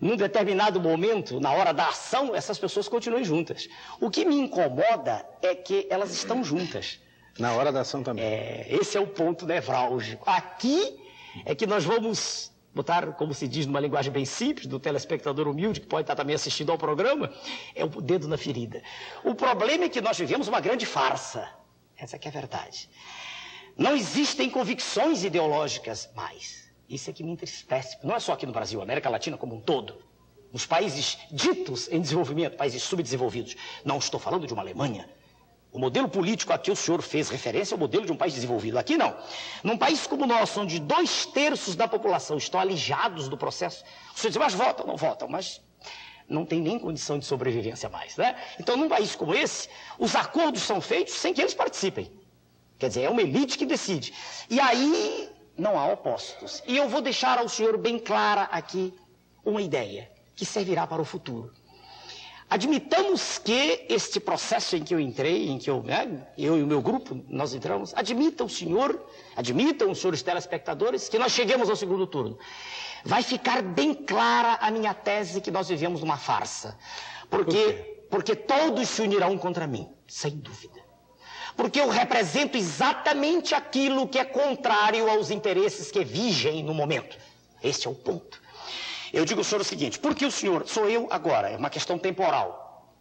num determinado momento, na hora da ação, essas pessoas continuem juntas. O que me incomoda é que elas estão juntas. Na hora da ação também. Esse é o ponto nevrálgico. Aqui é que nós vamos botar, como se diz numa linguagem bem simples, do telespectador humilde, que pode estar também assistindo ao programa, é o dedo na ferida. O problema é que nós vivemos uma grande farsa. Essa que é a verdade. Não existem convicções ideológicas mais. Isso é que me entristece. Não é só aqui no Brasil, América Latina como um todo. Nos países ditos em desenvolvimento, países subdesenvolvidos. Não estou falando de uma Alemanha. O modelo político a que o senhor fez referência é o modelo de um país desenvolvido. Aqui não. Num país como o nosso, onde 2/3 da população estão alijados do processo, o senhor diz, mas votam, não votam, mas não tem nem condição de sobrevivência mais, né? Então, num país como esse, os acordos são feitos sem que eles participem. Quer dizer, é uma elite que decide. E aí não há opostos. E eu vou deixar ao senhor bem clara aqui uma ideia que servirá para o futuro. Admitamos que este processo em que eu entrei, em que eu e o meu grupo, nós entramos, admitam os senhores telespectadores, que nós cheguemos ao segundo turno. Vai ficar bem clara a minha tese que nós vivemos numa farsa. Porque todos se unirão contra mim, sem dúvida. Porque eu represento exatamente aquilo que é contrário aos interesses que vigem no momento. Este é o ponto. Eu digo ao senhor o seguinte, porque o senhor, sou eu agora, é uma questão temporal.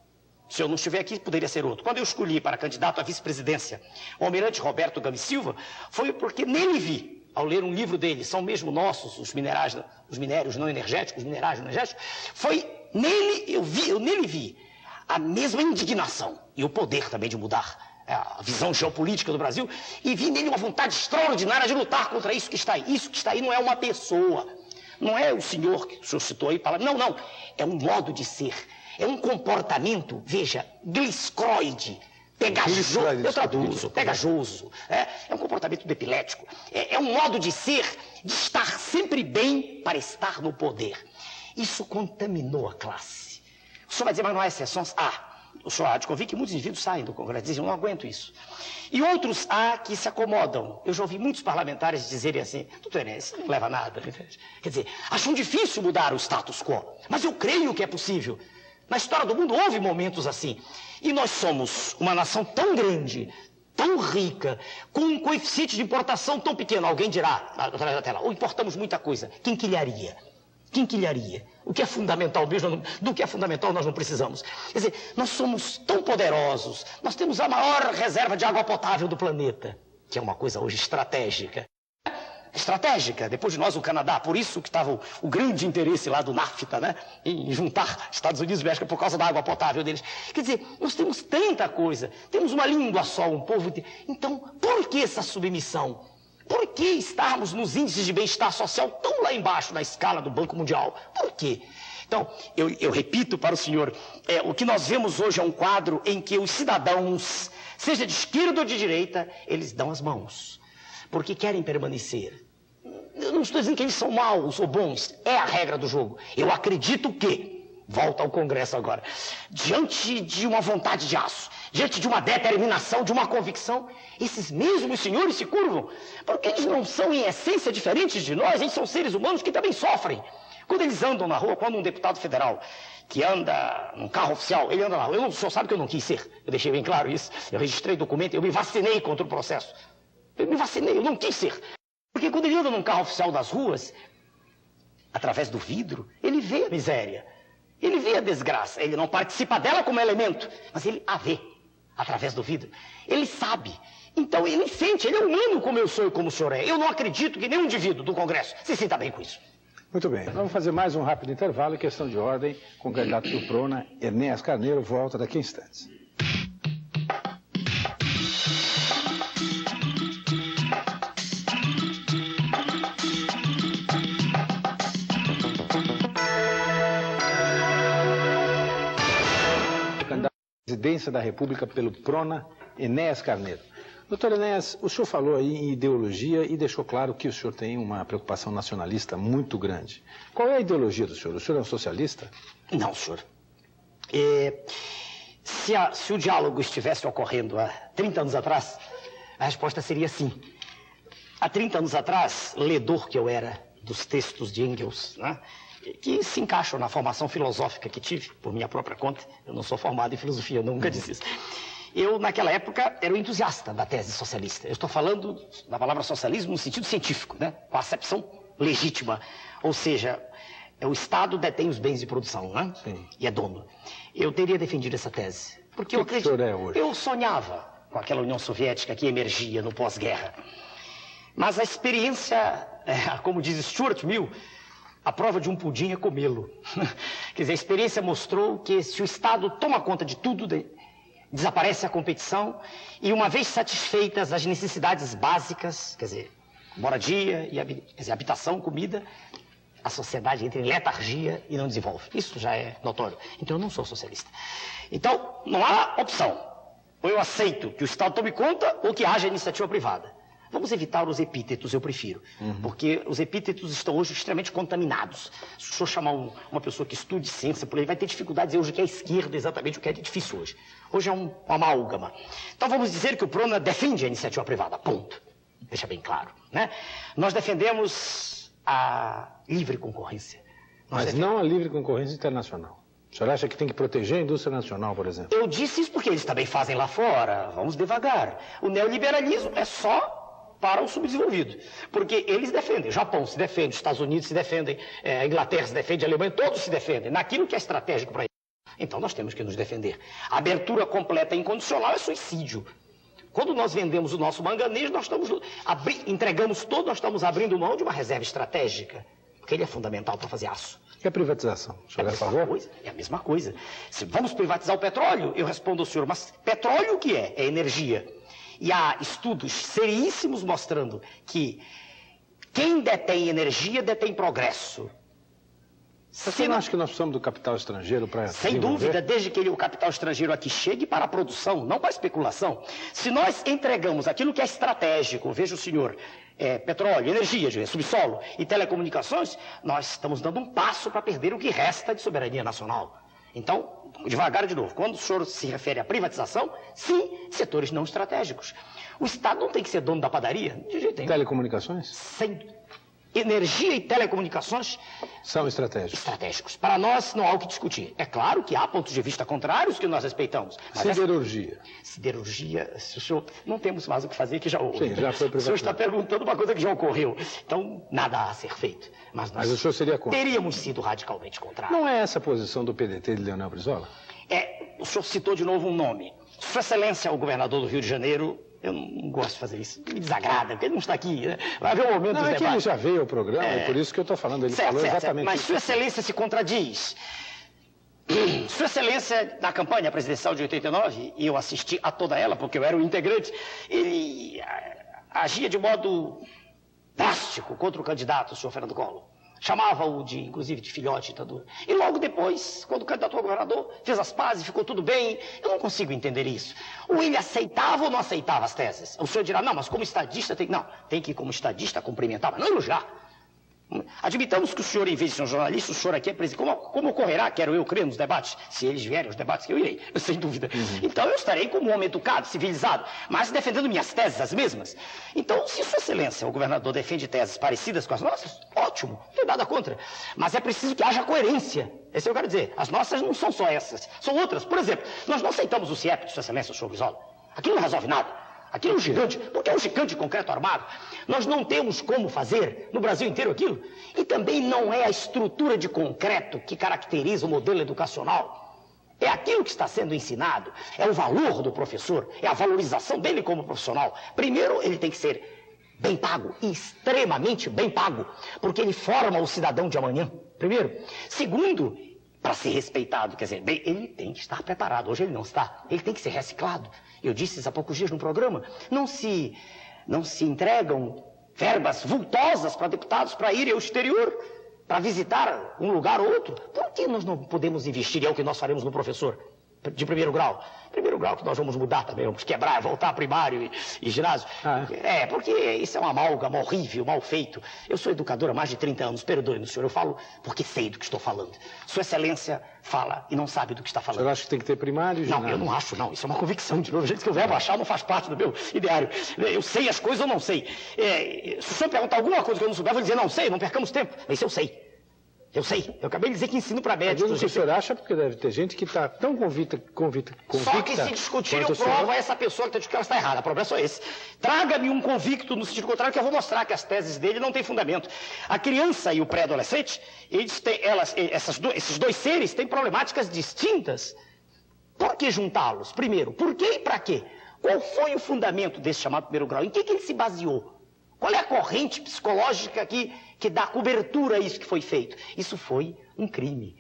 Se eu não estiver aqui, poderia ser outro. Quando eu escolhi para candidato à vice-presidência o almirante Roberto Gomes Silva, foi porque nele vi, ao ler um livro dele, são mesmo nossos, os minérios não energéticos, os minerais não energéticos, foi nele, eu nele vi a mesma indignação e o poder também de mudar a visão geopolítica do Brasil, e vi nele uma vontade extraordinária de lutar contra isso que está aí. Isso que está aí não é uma pessoa, não é o senhor que o senhor citou aí, não, é um modo de ser, é um comportamento, veja, gliscroide, pegajoso, eu traduzo, pegajoso, é um comportamento epilético, é um modo de ser, de estar sempre bem para estar no poder. Isso contaminou a classe. O senhor vai dizer, mas não há exceções? O senhor há de convir que muitos indivíduos saem do Congresso, dizem, eu não aguento isso. E outros há que se acomodam. Eu já ouvi muitos parlamentares dizerem assim, doutor Enéas, isso não leva a nada. Quer dizer, acham difícil mudar o status quo, mas eu creio que é possível. Na história do mundo houve momentos assim. E nós somos uma nação tão grande, tão rica, com um coeficiente de importação tão pequeno. Alguém dirá, atrás da tela, ou importamos muita coisa. Quinquilharia. O que é fundamental mesmo, do que é fundamental nós não precisamos. Quer dizer, nós somos tão poderosos, nós temos a maior reserva de água potável do planeta, que é uma coisa hoje estratégica. Depois de nós o Canadá, por isso que estava o grande interesse lá do NAFTA, né, em juntar Estados Unidos e México por causa da água potável deles. Quer dizer, nós temos tanta coisa, temos uma língua só, um povo... Então, por que essa submissão? Por que estarmos nos índices de bem-estar social tão lá embaixo na escala do Banco Mundial? Por quê? Então, eu repito para o senhor, o que nós vemos hoje é um quadro em que os cidadãos, seja de esquerda ou de direita, eles dão as mãos, porque querem permanecer. Eu não estou dizendo que eles são maus ou bons, é a regra do jogo. Eu acredito que, volta ao Congresso agora, diante de uma vontade de aço, diante de uma determinação, de uma convicção, esses mesmos senhores se curvam, porque eles não são em essência diferentes de nós, eles são seres humanos que também sofrem. Quando eles andam na rua, quando um deputado federal que anda num carro oficial, ele anda na rua, o senhor sabe que eu não quis ser, eu deixei bem claro isso, eu registrei documento, eu me vacinei contra o processo, eu não quis ser, porque quando ele anda num carro oficial das ruas, através do vidro, ele vê a miséria, ele vê a desgraça, ele não participa dela como elemento, mas ele a vê. Através do vidro, ele sabe, então ele sente, ele é humano como eu sou e como o senhor é. Eu não acredito que nenhum indivíduo do Congresso se sinta bem com isso. Muito bem, vamos fazer mais um rápido intervalo em questão de ordem com o candidato do PRONA, Enéas Carneiro, volta daqui a instantes. Presidência da República pelo PRONA, Enéas Carneiro. Doutor Enéas, o senhor falou aí em ideologia e deixou claro que o senhor tem uma preocupação nacionalista muito grande. Qual é a ideologia do senhor? O senhor é um socialista? Não, senhor. Se o diálogo estivesse ocorrendo há 30 anos atrás, a resposta seria sim. Há 30 anos atrás, ledor que eu era dos textos de Engels, né, que se encaixam na formação filosófica que tive, por minha própria conta. Eu não sou formado em filosofia, eu nunca disse isso. Eu, naquela época, era um entusiasta da tese socialista. Eu estou falando da palavra socialismo no sentido científico, né? Com a acepção legítima. Ou seja, o Estado detém os bens de produção, né? Sim. E é dono. Eu teria defendido essa tese. Porque o senhor é hoje? Eu sonhava com aquela União Soviética que emergia no pós-guerra. Mas a experiência, como diz Stuart Mill, a prova de um pudim é comê-lo. Quer dizer, a experiência mostrou que se o Estado toma conta de tudo, desaparece a competição, e uma vez satisfeitas as necessidades básicas, quer dizer, moradia, habitação, comida, a sociedade entra em letargia e não desenvolve. Isso já é notório. Então eu não sou socialista. Então não há opção. Ou eu aceito que o Estado tome conta ou que haja iniciativa privada. Vamos evitar os epítetos, eu prefiro. Porque os epítetos estão hoje extremamente contaminados. Se o senhor chamar uma pessoa que estude ciência por aí, vai ter dificuldade de dizer hoje que é esquerda exatamente o que é difícil hoje. Hoje é um amálgama. Então vamos dizer que o Prona defende a iniciativa privada, ponto. Deixa bem claro, né? Nós defendemos a livre concorrência. Mas não a livre concorrência internacional. O senhor acha que tem que proteger a indústria nacional, por exemplo? Eu disse isso porque eles também fazem lá fora. Vamos devagar. O neoliberalismo é só para o subdesenvolvido, porque eles defendem, o Japão se defende, os Estados Unidos se defendem, a Inglaterra se defende, a Alemanha, todos se defendem, naquilo que é estratégico para eles. Então nós temos que nos defender. A abertura completa e incondicional é suicídio. Quando nós vendemos o nosso manganês, nós estamos entregamos todo, nós estamos abrindo mão de uma reserva estratégica, porque ele é fundamental para fazer aço. E a privatização? O senhor é a favor? É a mesma coisa. Se vamos privatizar o petróleo, eu respondo ao senhor, mas petróleo o que é? É energia. E há estudos seríssimos mostrando que quem detém energia detém progresso. Você não acha que nós precisamos do capital estrangeiro para Sem dúvida, desde que o capital estrangeiro aqui chegue para a produção, não para a especulação. Se nós entregamos aquilo que é estratégico, veja o senhor, petróleo, energia, subsolo e telecomunicações, nós estamos dando um passo para perder o que resta de soberania nacional. Então, devagar de novo, quando o senhor se refere à privatização, sim, setores não estratégicos. O Estado não tem que ser dono da padaria, de jeito nenhum. Telecomunicações? Sem energia e telecomunicações são estratégicos. Estratégicos. Para nós não há o que discutir. É claro que há pontos de vista contrários que nós respeitamos. Mas siderurgia. Siderurgia, se o senhor não temos mais o que fazer que já houve. Sim, já foi privatizado. O senhor está perguntando uma coisa que já ocorreu. Então, nada a ser feito. Mas o senhor seria contra? Teríamos sido radicalmente contrários. Não é essa a posição do PDT de Leonel Brizola? O senhor citou de novo um nome. Sua Excelência, o governador do Rio de Janeiro, eu não gosto de fazer isso, me desagrada, porque ele não está aqui, né? Vai haver um momento dos debates. Que ele já veio ao programa, é por isso que eu estou falando, ele falou exatamente Mas isso. Sua Excelência se contradiz. Sua Excelência, na campanha presidencial de 89, e eu assisti a toda ela, porque eu era o integrante, ele agia de modo drástico contra o candidato, o senhor Fernando Collor. Chamava-o, inclusive, de filhote ditadura. E logo depois, quando o candidato a governador fez as pazes, ficou tudo bem. Eu não consigo entender isso. Ou ele aceitava ou não aceitava as teses. O senhor dirá, não, mas como estadista tem... Não, tem que, como estadista, cumprimentar, mas não elogiar. Admitamos que o senhor, em vez de ser um jornalista, o senhor aqui é presidente. Como ocorrerá, quero eu crer, nos debates? Se eles vierem aos debates, que eu irei, sem dúvida. Então eu estarei como um homem educado, civilizado, mas defendendo minhas teses, as mesmas. Então, se Sua Excelência, o governador, defende teses parecidas com as nossas, ótimo, não tem nada contra. Mas é preciso que haja coerência. Esse eu quero dizer. As nossas não são só essas, são outras. Por exemplo, nós não aceitamos o CIEP de Sua Excelência, o senhor Brizola. Aquilo não resolve nada. Aquilo é um gigante, porque é um gigante de concreto armado. Nós não temos como fazer no Brasil inteiro aquilo. E também não é a estrutura de concreto que caracteriza o modelo educacional. É aquilo que está sendo ensinado, é o valor do professor, é a valorização dele como profissional. Primeiro, ele tem que ser bem pago, extremamente bem pago, porque ele forma o cidadão de amanhã. Primeiro. Segundo, para ser respeitado, quer dizer, bem, ele tem que estar preparado. Hoje ele não está, ele tem que ser reciclado. Eu disse isso há poucos dias no programa. Não se entregam verbas vultosas para deputados para irem ao exterior, para visitar um lugar ou outro. Por que nós não podemos investir? É o que nós faremos no professor de primeiro grau. Primeiro grau que nós vamos mudar também, vamos quebrar, voltar a primário e ginásio. Porque isso é uma amálgama horrível, mal feito. Eu sou educador há mais de 30 anos, perdoe-me, senhor, eu falo porque sei do que estou falando. Sua Excelência fala e não sabe do que está falando. O senhor acha que tem que ter primário e ginásio? Não, eu não acho, não. Isso é uma convicção, de novo. Do jeito que eu verbo achar não faz parte do meu ideário. Eu sei as coisas ou não sei. Se o senhor perguntar alguma coisa que eu não souber, eu vou dizer não sei, não percamos tempo. Mas isso eu sei. Eu sei, eu acabei de dizer que ensino para médicos. O que o senhor acha, porque deve ter gente que está tão convicta. Só que se discutir, eu provo a essa pessoa que está dizendo que ela está errada. O problema é só esse. Traga-me um convicto no sentido contrário, que eu vou mostrar que as teses dele não têm fundamento. A criança e o pré-adolescente, esses dois seres têm problemáticas distintas. Por que juntá-los? Primeiro, por quê e para quê? Qual foi o fundamento desse chamado primeiro grau? Em que ele se baseou? Qual é a corrente psicológica que dá cobertura a isso que foi feito? Isso foi um crime.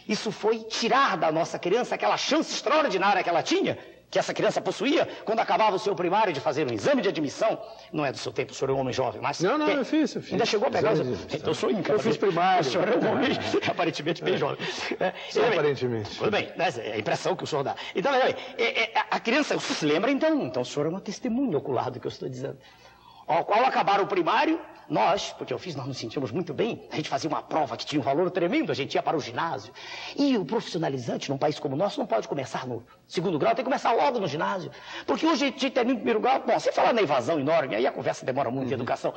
Isso foi tirar da nossa criança aquela chance extraordinária que ela tinha, que essa criança possuía, quando acabava o seu primário, de fazer um exame de admissão. Não é do seu tempo, o senhor é um homem jovem, mas... Não, eu fiz. Ainda chegou a pegar... Então, eu sou incapaz. Eu fiz primário. O senhor é um homem aparentemente bem jovem. Aparentemente. Tudo bem, mas é a impressão que o senhor dá. Então, a criança se lembra, então o senhor é uma testemunha ocular do que eu estou dizendo. Ao acabar o primário, nós nos sentimos muito bem, a gente fazia uma prova que tinha um valor tremendo, a gente ia para o ginásio. E o profissionalizante, num país como o nosso, não pode começar no segundo grau, tem que começar logo no ginásio. Porque hoje a gente termina no primeiro grau, bom, você fala na evasão enorme, aí a conversa demora muito de educação.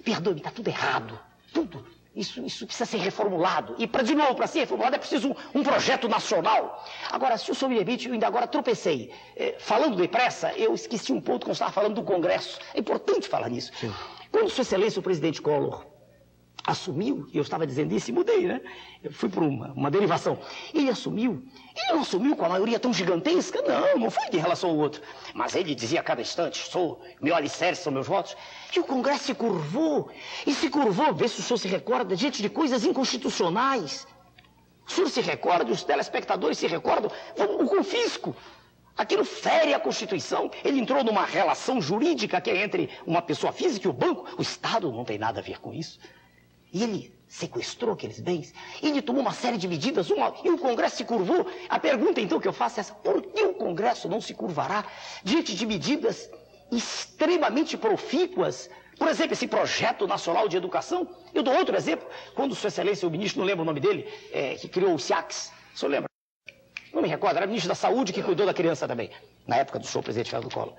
Perdoe-me, está tudo errado, tudo. Isso precisa ser reformulado. E, de novo, para ser reformulado é preciso um projeto nacional. Agora, se o senhor me permite, eu ainda agora tropecei. Falando depressa, eu esqueci um ponto quando eu estava falando do Congresso. É importante falar nisso. Sim. Quando Sua Excelência, o presidente Collor, assumiu, e eu estava dizendo isso e mudei, né? Eu fui por uma derivação. Ele não assumiu com a maioria tão gigantesca? Não foi de relação ao outro. Mas ele dizia a cada instante, meu alicerce são meus votos. E o Congresso se curvou, vê se o senhor se recorda, diante de coisas inconstitucionais. O senhor se recorda, os telespectadores se recordam, o confisco. Aquilo fere a Constituição. Ele entrou numa relação jurídica que é entre uma pessoa física e o banco. O Estado não tem nada a ver com isso. E ele sequestrou aqueles bens. Ele tomou uma série de medidas, e o Congresso se curvou. A pergunta, então, que eu faço é essa: por que o Congresso não se curvará diante de medidas extremamente profícuas? Por exemplo, esse projeto nacional de educação. Eu dou outro exemplo. Quando Sua Excelência, o ministro, não lembro o nome dele, que criou o SIACS. O senhor lembra? Não me recordo, era ministro da Saúde que cuidou da criança também, na época do senhor presidente Fernando Collor.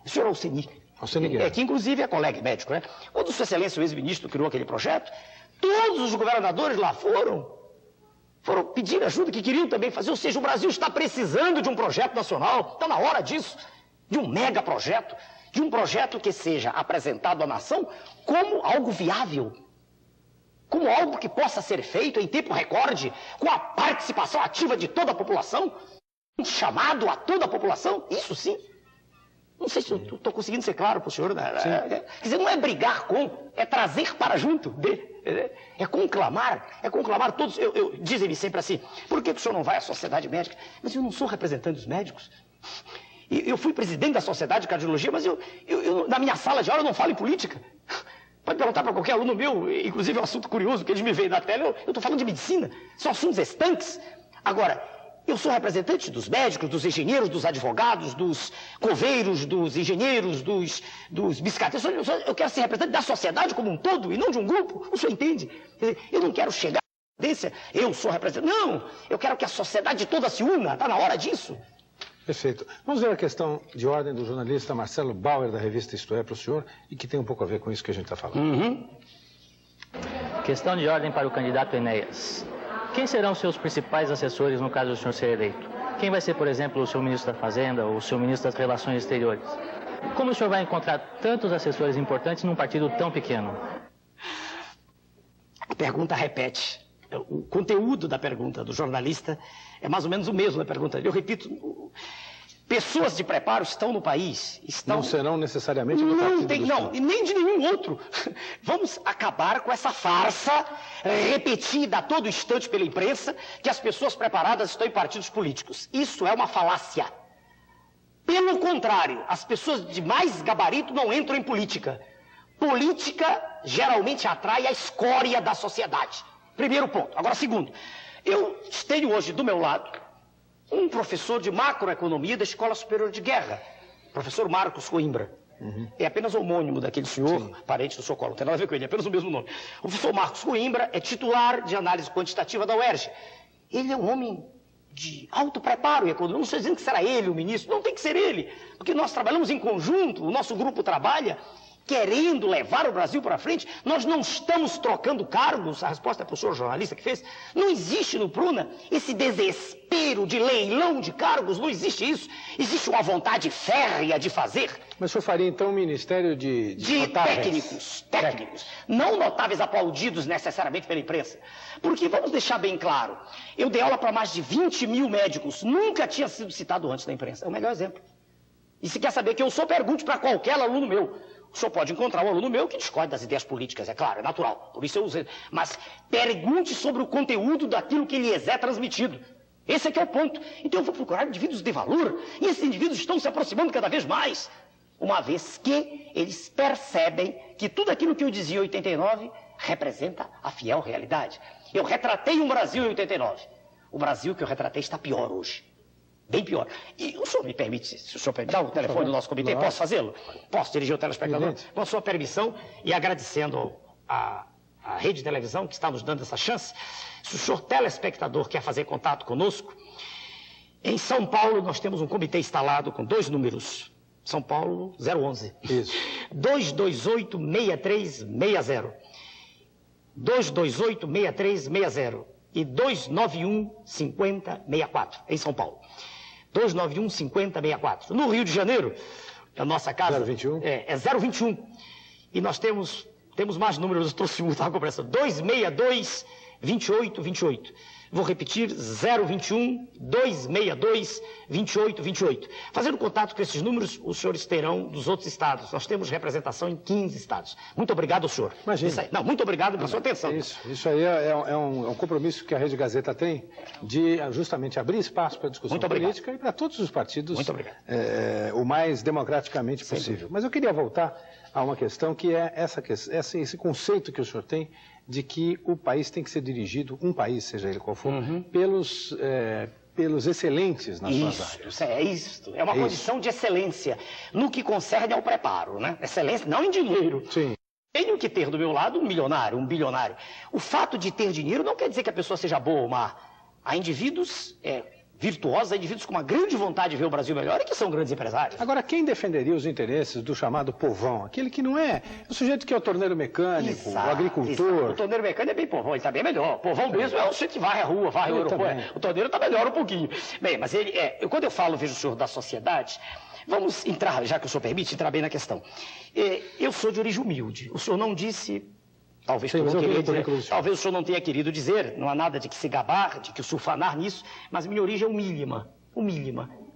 O senhor Alceni, que inclusive é colega médico, né? Quando Sua Excelência, o ex-ministro, criou aquele projeto, todos os governadores lá foram pedir ajuda, que queriam também fazer. Ou seja, o Brasil está precisando de um projeto nacional, está na hora disso, de um mega projeto, de um projeto que seja apresentado à nação como algo viável, como algo que possa ser feito em tempo recorde, com a participação ativa de toda a população, um chamado a toda a população, isso sim. Não sei se eu estou conseguindo ser claro para o senhor. Quer dizer, não é brigar com, é trazer para junto de, é conclamar todos. Dizem-me sempre assim: por que o senhor não vai à sociedade médica? Mas eu não sou representante dos médicos. Eu fui presidente da Sociedade de Cardiologia, mas eu na minha sala de aula eu não falo em política. Pode perguntar para qualquer aluno meu, inclusive é um assunto curioso, que eles me veem na tela, eu estou falando de medicina, são assuntos estanques. Agora, eu sou representante dos médicos, dos engenheiros, dos advogados, dos coveiros, dos engenheiros, dos biscatistas. Eu quero ser representante da sociedade como um todo e não de um grupo. O senhor entende? Eu não quero chegar à presidência, eu sou representante. Não, eu quero que a sociedade toda se una, está na hora disso. Perfeito. Vamos ver a questão de ordem do jornalista Marcelo Bauer, da revista Isto É, para o senhor, e que tem um pouco a ver com isso que a gente está falando. Questão de ordem para o candidato Enéas. Quem serão seus principais assessores no caso do senhor ser eleito? Quem vai ser, por exemplo, o seu ministro da Fazenda ou o seu ministro das Relações Exteriores? Como o senhor vai encontrar tantos assessores importantes num partido tão pequeno? A pergunta repete. O conteúdo da pergunta do jornalista é mais ou menos o mesmo da pergunta. Eu repito, pessoas de preparo estão no país. Não serão necessariamente do partido. Não, e nem de nenhum outro. Vamos acabar com essa farsa repetida a todo instante pela imprensa, que as pessoas preparadas estão em partidos políticos. Isso é uma falácia. Pelo contrário, as pessoas de mais gabarito não entram em política. Política geralmente atrai a escória da sociedade. Primeiro ponto. Agora, segundo, eu tenho hoje do meu lado um professor de macroeconomia da Escola Superior de Guerra, professor Marcos Coimbra. É apenas homônimo daquele senhor, parente do senhor Collor, não tem nada a ver com ele, é apenas o mesmo nome. O professor Marcos Coimbra é titular de análise quantitativa da UERJ. Ele é um homem de alto preparo em economia. Não estou dizendo que será ele o ministro, não tem que ser ele, porque nós trabalhamos em conjunto, o nosso grupo trabalha querendo levar o Brasil para frente. Nós não estamos trocando cargos. A resposta é para o senhor jornalista que fez. Não existe no Pruna esse desespero de leilão de cargos, não existe isso. Existe uma vontade férrea de fazer. Mas o senhor faria então um ministério de técnicos. Não notáveis aplaudidos necessariamente pela imprensa. Porque vamos deixar bem claro, eu dei aula para mais de 20 mil médicos, nunca tinha sido citado antes na imprensa. É o melhor exemplo. E se quer saber que eu sou, pergunte para qualquer aluno meu. O senhor pode encontrar um aluno meu que discorde das ideias políticas, é claro, é natural. Por isso eu usei. Mas pergunte sobre o conteúdo daquilo que lhes é transmitido. Esse é que é o ponto. Então eu vou procurar indivíduos de valor. E esses indivíduos estão se aproximando cada vez mais. Uma vez que eles percebem que tudo aquilo que eu dizia em 89 representa a fiel realidade. Eu retratei um Brasil em 89. O Brasil que eu retratei está pior hoje. Bem pior. E o senhor me permite, se o senhor permite, dar o telefone do nosso comitê, posso fazê-lo? Posso dirigir o telespectador? Com a sua permissão e agradecendo a rede de televisão que está nos dando essa chance. Se o senhor telespectador quer fazer contato conosco, em São Paulo nós temos um comitê instalado com 2 números. São Paulo 011. Isso. 228-6360. 228-6360 e 291-5064, em São Paulo. 291-5064. No Rio de Janeiro, a nossa casa... 021? É 021. E nós temos mais números, eu trouxe um, estava com pressa. 262-2828. Vou repetir, 021-262-2828. Fazendo contato com esses números, os senhores terão dos outros estados. Nós temos representação em 15 estados. Muito obrigado ao senhor. Imagina. Não, muito obrigado pela sua atenção. Isso aí é um compromisso que a Rede Gazeta tem de justamente abrir espaço para a discussão política e para todos os partidos o mais democraticamente possível. Mas eu queria voltar a uma questão que é esse conceito que o senhor tem de que o país tem que ser dirigido, um país, seja ele qual for, pelos excelentes nas suas áreas. Isso. É uma condição de excelência no que concerne ao preparo, né? Excelência não em dinheiro. Sim. Tenho que ter do meu lado um milionário, um bilionário. O fato de ter dinheiro não quer dizer que a pessoa seja boa ou má. Há indivíduos virtuosos, há indivíduos com uma grande vontade de ver o Brasil melhor e que são grandes empresários. Agora, quem defenderia os interesses do chamado povão? Aquele que não é o sujeito que é o torneiro mecânico, o agricultor. O torneiro mecânico é bem povão, ele está bem melhor. O povão mesmo é o sujeito que varre a rua, varre o aeroporto. O torneiro está melhor um pouquinho. Bem, mas quando eu falo, vejo o senhor da sociedade, vamos entrar, já que o senhor permite, entrar bem na questão. Eu sou de origem humilde. O senhor não disse... Talvez o senhor não tenha querido dizer, não há nada de que se gabar, de que se ufanar nisso, mas minha origem é humílima,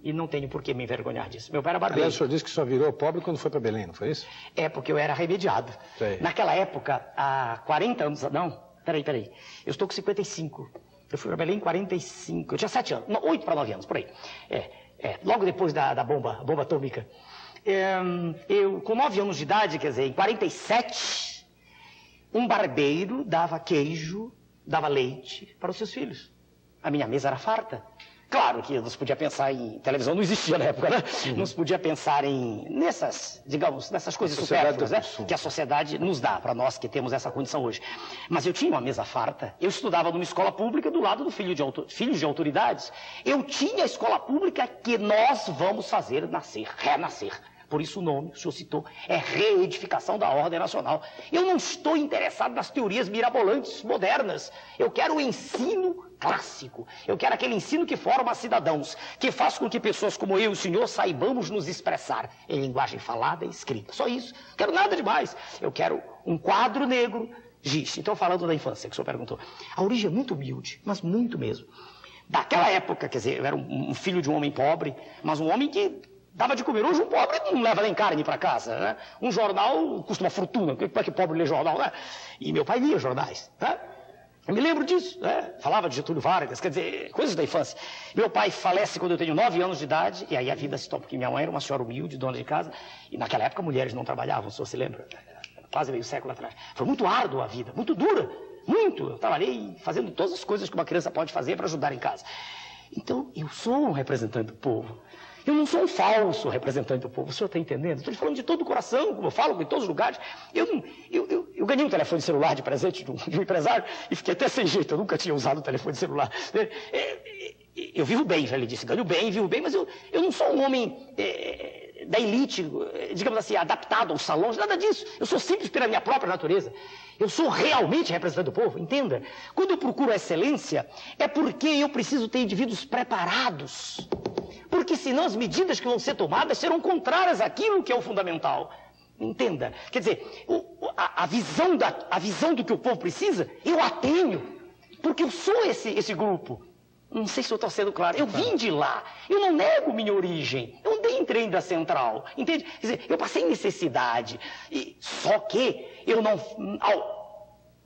e não tenho por que me envergonhar disso. Meu pai era barbeiro. Aliás, o senhor disse que só virou pobre quando foi para Belém, não foi isso? É, porque eu era remediado. Sei. Naquela época, há 40 anos, não, peraí, eu estou com 55, eu fui para Belém em 45, eu tinha 7 anos, 8 para 9 anos, por aí. Logo depois da bomba atômica. Eu, com 9 anos de idade, quer dizer, em 47... Um barbeiro dava queijo, dava leite para os seus filhos. A minha mesa era farta. Claro que não se podia pensar em... Televisão não existia na época, né? Não se podia pensar nessas coisas supérfluas, né? Que a sociedade nos dá, para nós que temos essa condição hoje. Mas eu tinha uma mesa farta. Eu estudava numa escola pública do lado do filhos de autoridades. Eu tinha a escola pública que nós vamos fazer renascer. Por isso o nome, o senhor citou, é reedificação da ordem nacional. Eu não estou interessado nas teorias mirabolantes modernas. Eu quero o ensino clássico. Eu quero aquele ensino que forma cidadãos, que faz com que pessoas como eu e o senhor saibamos nos expressar em linguagem falada e escrita. Só isso. Não quero nada demais. Eu quero um quadro negro, giz. Então, falando da infância, que o senhor perguntou. A origem é muito humilde, mas muito mesmo. Daquela época, quer dizer, eu era um filho de um homem pobre, mas um homem que... dava de comer. Hoje um pobre não leva nem carne para casa, né? Um jornal custa uma fortuna. Como é que pobre lê jornal, né? E meu pai lia jornais, né? Eu me lembro disso, né? Falava de Getúlio Vargas, quer dizer, coisas da infância. Meu pai falece quando eu tenho 9 anos de idade, e aí a vida se topa, porque minha mãe era uma senhora humilde, dona de casa, e naquela época mulheres não trabalhavam, o senhor se lembra? Quase meio século atrás. Foi muito árdua a vida, muito dura, muito. Eu trabalhei fazendo todas as coisas que uma criança pode fazer para ajudar em casa. Então, eu sou um representante do povo. Eu não sou um falso representante do povo, o senhor está entendendo? Estou lhe falando de todo o coração, como eu falo, em todos os lugares. Eu ganhei um telefone celular de presente de um empresário e fiquei até sem jeito, eu nunca tinha usado um telefone celular. Eu vivo bem, já lhe disse, ganho bem, vivo bem, mas eu não sou um homem da elite, digamos assim, adaptado aos salões, nada disso. Eu sou simples pela minha própria natureza. Eu sou realmente representante do povo, entenda? Quando eu procuro a excelência, é porque eu preciso ter indivíduos preparados. Porque senão as medidas que vão ser tomadas serão contrárias àquilo que é o fundamental. Entenda? Quer dizer, a visão do que o povo precisa, eu a tenho. Porque eu sou esse grupo. Não sei se eu estou sendo claro. Eu vim de lá. Eu não nego minha origem. Eu andei trem da central, entende? Quer dizer, eu passei necessidade, só que eu não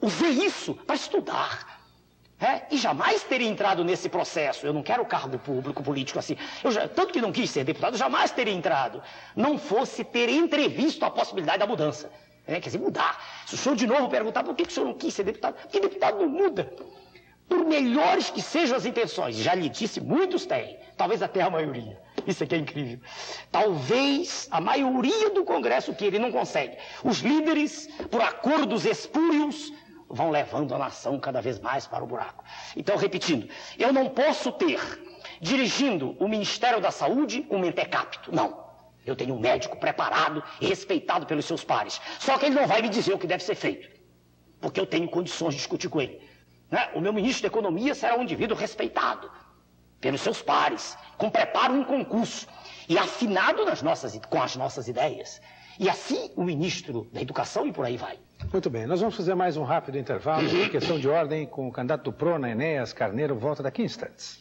usei isso para estudar. E jamais teria entrado nesse processo. Eu não quero cargo público, político assim. Tanto que não quis ser deputado, jamais teria entrado. Não fosse ter entrevisto a possibilidade da mudança. Quer dizer, mudar. Se o senhor de novo perguntar por que o senhor não quis ser deputado, porque deputado não muda. Por melhores que sejam as intenções, já lhe disse, muitos têm, talvez até a maioria. Isso aqui é incrível. Talvez a maioria do Congresso que ele não consegue. Os líderes, por acordos espúrios, vão levando a nação cada vez mais para o buraco. Então, repetindo, eu não posso ter, dirigindo o Ministério da Saúde, um mentecapto. Não. Eu tenho um médico preparado e respeitado pelos seus pares. Só que ele não vai me dizer o que deve ser feito, porque eu tenho condições de discutir com ele. O meu ministro da Economia será um indivíduo respeitado pelos seus pares, com preparo em concurso e afinado com as nossas ideias. E assim o ministro da Educação e por aí vai. Muito bem, nós vamos fazer mais um rápido intervalo. Questão de ordem com o candidato do PRONA, Enéas Carneiro, volta daqui a instantes.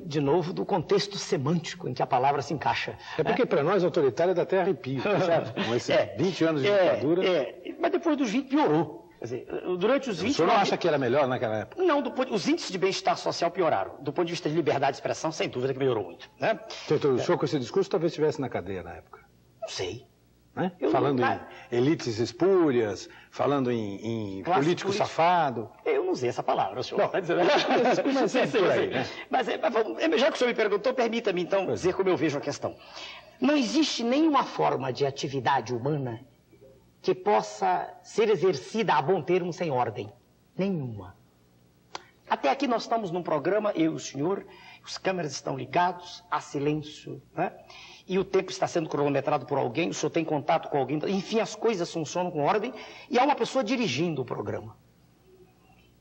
De novo, do contexto semântico em que a palavra se encaixa. É porque para nós autoritário dá até arrepio, certo? Com esses 20 anos de ditadura. Mas depois dos 20 piorou. Quer dizer, durante os 20... O senhor não acha que era melhor naquela época? Não, os índices de bem-estar social pioraram. Do ponto de vista de liberdade de expressão, sem dúvida que melhorou muito. Então, o senhor com esse discurso talvez estivesse na cadeia na época. Não sei. Falando em elites espúrias, falando em político safado. Eu não usei essa palavra, o senhor está dizendo. Mas já que o senhor me perguntou, permita-me então dizer como eu vejo a questão. Não existe nenhuma forma de atividade humana que possa ser exercida a bom termo sem ordem. Nenhuma. Até aqui nós estamos num programa, eu e o senhor, os câmeras estão ligados, há silêncio, e o tempo está sendo cronometrado por alguém, o senhor tem contato com alguém, enfim, as coisas funcionam com ordem, e há uma pessoa dirigindo o programa.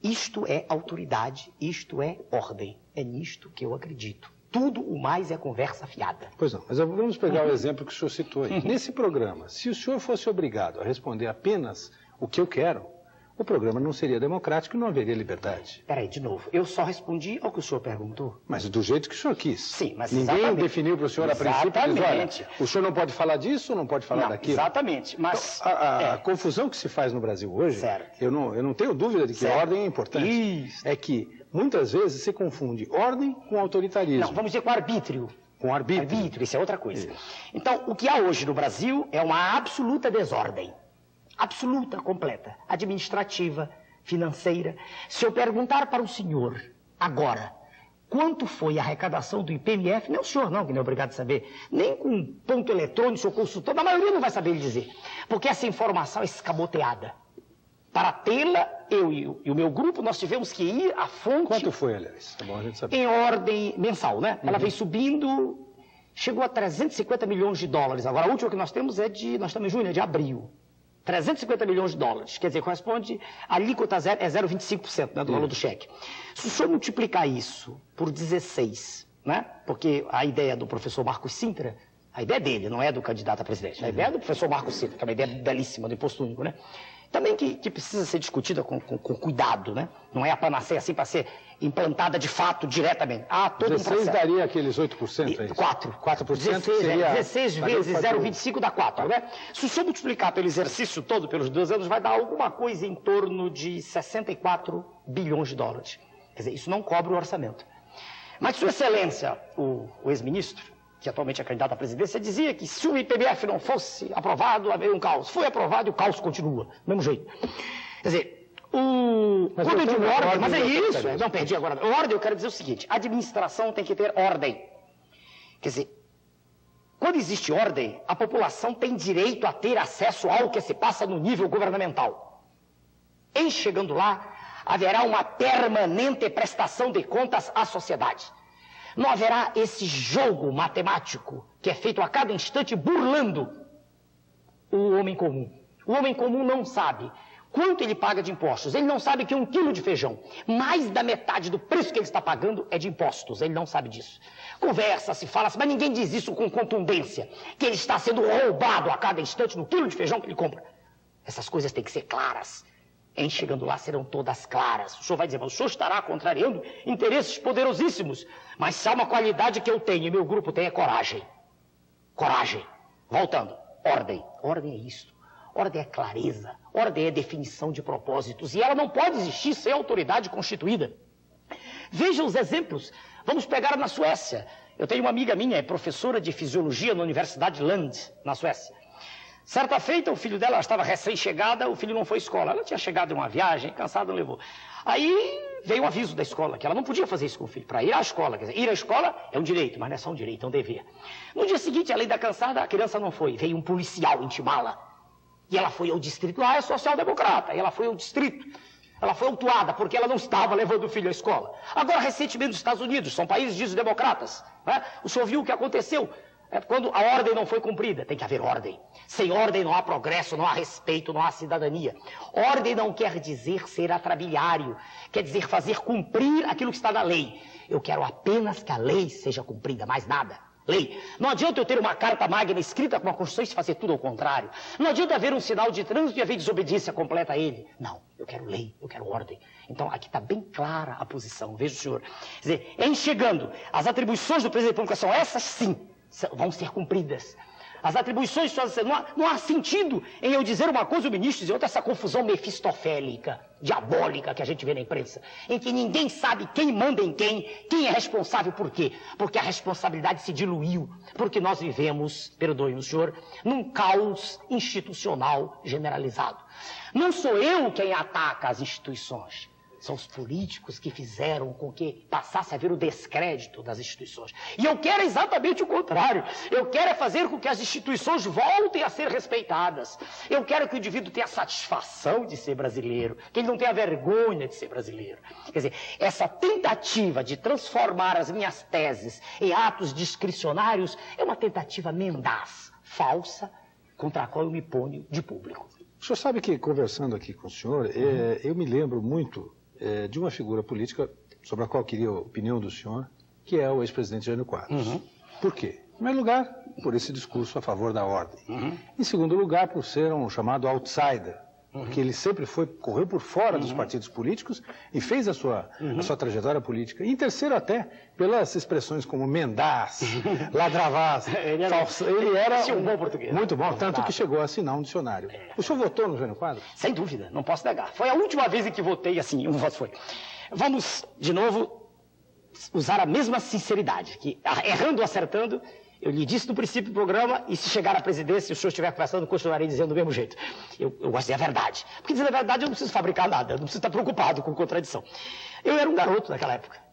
Isto é autoridade, isto é ordem, é nisto que eu acredito. Tudo o mais é conversa fiada. Pois não, mas vamos pegar o exemplo que o senhor citou aí. Nesse programa, se o senhor fosse obrigado a responder apenas o que eu quero, o programa não seria democrático e não haveria liberdade. Peraí, de novo, eu só respondi ao que o senhor perguntou. Mas do jeito que o senhor quis. Sim, mas ninguém definiu para o senhor a princípio, diz, olha, o senhor não pode falar disso, não pode falar daquilo. Exatamente, mas... Então, a confusão que se faz no Brasil hoje, eu não tenho dúvida de que ordem é importante. Isso. É que muitas vezes se confunde ordem com autoritarismo. Não, vamos dizer com arbítrio. Com arbítrio. Arbítrio, isso é outra coisa. Isso. Então, o que há hoje no Brasil é uma absoluta desordem. Absoluta, completa. Administrativa, financeira. Se eu perguntar para o senhor, agora, quanto foi a arrecadação do IPMF, não o senhor não, que não é obrigado a saber, nem com ponto eletrônico, seu consultor, a maioria não vai saber lhe dizer, porque essa informação é escamoteada. Para tê-la, eu e o meu grupo, nós tivemos que ir à fonte... Quanto foi, aliás? É bom a gente saber. Em ordem mensal, Ela vem subindo, chegou a 350 milhões de dólares. Agora, a última que nós temos nós estamos em junho, é de abril. 350 milhões de dólares, quer dizer, corresponde, a alíquota é 0,25%, do valor do cheque. Se o senhor multiplicar isso por 16, porque a ideia do professor Marcos Sintra, a ideia dele, não é do candidato a presidente, a ideia é do professor Marcos Sintra, que é uma ideia belíssima do imposto único, também que precisa ser discutida com cuidado, não é a panaceia assim para ser implantada de fato diretamente. Há todo 16 um processo. Daria aqueles 8%? É 4%. 16 vezes 0,25 dá 4, Se o senhor multiplicar pelo exercício todo, pelos 2 anos, vai dar alguma coisa em torno de 64 bilhões de dólares. Quer dizer, isso não cobre o orçamento. Mas, Sua Excelência, o ex-ministro, que atualmente é candidato à presidência, dizia que se o IPMF não fosse aprovado, haveria um caos. Foi aprovado e o caos continua, do mesmo jeito. Quer dizer, quando eu digo ordem, mas é isso, não perdi agora. Ordem, eu quero dizer o seguinte, a administração tem que ter ordem. Quer dizer, quando existe ordem, a população tem direito a ter acesso ao que se passa no nível governamental. Em chegando lá, haverá uma permanente prestação de contas à sociedade. Não haverá esse jogo matemático que é feito a cada instante burlando o homem comum. O homem comum não sabe quanto ele paga de impostos. Ele não sabe que 1 quilo de feijão, mais da metade do preço que ele está pagando é de impostos. Ele não sabe disso. Conversa-se, fala-se, mas ninguém diz isso com contundência, que ele está sendo roubado a cada instante no quilo de feijão que ele compra. Essas coisas têm que ser claras. Em chegando lá serão todas claras. O senhor vai dizer, mas o senhor estará contrariando interesses poderosíssimos. Mas se há uma qualidade que eu tenho e meu grupo tem é coragem. Coragem. Voltando. Ordem. Ordem é isto. Ordem é clareza, ordem é definição de propósitos, e ela não pode existir sem autoridade constituída. Veja os exemplos. Vamos pegar na Suécia. Eu tenho uma amiga minha, é professora de fisiologia na Universidade Lund, na Suécia. Certa feita, o filho dela estava recém-chegada, o filho não foi à escola. Ela tinha chegado de uma viagem, cansada, não levou. Aí veio um aviso da escola, que ela não podia fazer isso com o filho, para ir à escola. Quer dizer, ir à escola é um direito, mas não é só um direito, é um dever. No dia seguinte, além da cansada, a criança não foi. Veio um policial intimá-la. E ela foi ao distrito, lá é social-democrata, e ela foi ao distrito. Ela foi autuada porque ela não estava levando o filho à escola. Agora, recentemente, nos Estados Unidos, são países ditos democratas, né? O senhor viu o que aconteceu? Quando a ordem não foi cumprida, tem que haver ordem. Sem ordem não há progresso, não há respeito, não há cidadania. Ordem não quer dizer ser atrabiliário, quer dizer fazer cumprir aquilo que está na lei. Eu quero apenas que a lei seja cumprida, mais nada. Lei. Não adianta eu ter uma carta magna escrita com a Constituição e fazer tudo ao contrário. Não adianta haver um sinal de trânsito e haver desobediência completa a ele. Não, eu quero lei, eu quero ordem. Então, aqui está bem clara a posição. Veja o senhor. Quer dizer, em chegando, as atribuições do presidente da República são essas, sim, vão ser cumpridas. As atribuições, não há sentido em eu dizer uma coisa e o ministro dizer outra, essa confusão mefistofélica, diabólica que a gente vê na imprensa, em que ninguém sabe quem manda em quem é responsável por quê. Porque a responsabilidade se diluiu, porque nós vivemos, perdoe-me o senhor, num caos institucional generalizado. Não sou eu quem ataca as instituições. São os políticos que fizeram com que passasse a haver o descrédito das instituições. E eu quero exatamente o contrário. Eu quero fazer com que as instituições voltem a ser respeitadas. Eu quero que o indivíduo tenha a satisfação de ser brasileiro, que ele não tenha vergonha de ser brasileiro. Quer dizer, essa tentativa de transformar as minhas teses em atos discricionários é uma tentativa mendaz, falsa, contra a qual eu me ponho de público. O senhor sabe que, conversando aqui com o senhor, eu me lembro muito de uma figura política sobre a qual eu queria a opinião do senhor, que é o ex-presidente Jânio Quadros. Por quê? Em primeiro lugar, por esse discurso a favor da ordem. Em segundo lugar, por ser um chamado outsider, porque ele sempre correu por fora dos partidos políticos e fez a sua trajetória política. E em terceiro, até, pelas expressões como mendaz, ladravaz, ele era um bom português. Muito bom, tanto que chegou a assinar um dicionário. O senhor votou no Jânio Quadros? Sem dúvida, não posso negar. Foi a última vez em que votei assim, um voto foi. Vamos, de novo, usar a mesma sinceridade, que errando ou acertando, eu lhe disse no princípio do programa, e se chegar à presidência, se o senhor estiver conversando, continuarei dizendo do mesmo jeito. Eu gosto de dizer a verdade. Porque dizer a verdade eu não preciso fabricar nada, eu não preciso estar preocupado com contradição. Eu era um garoto naquela época.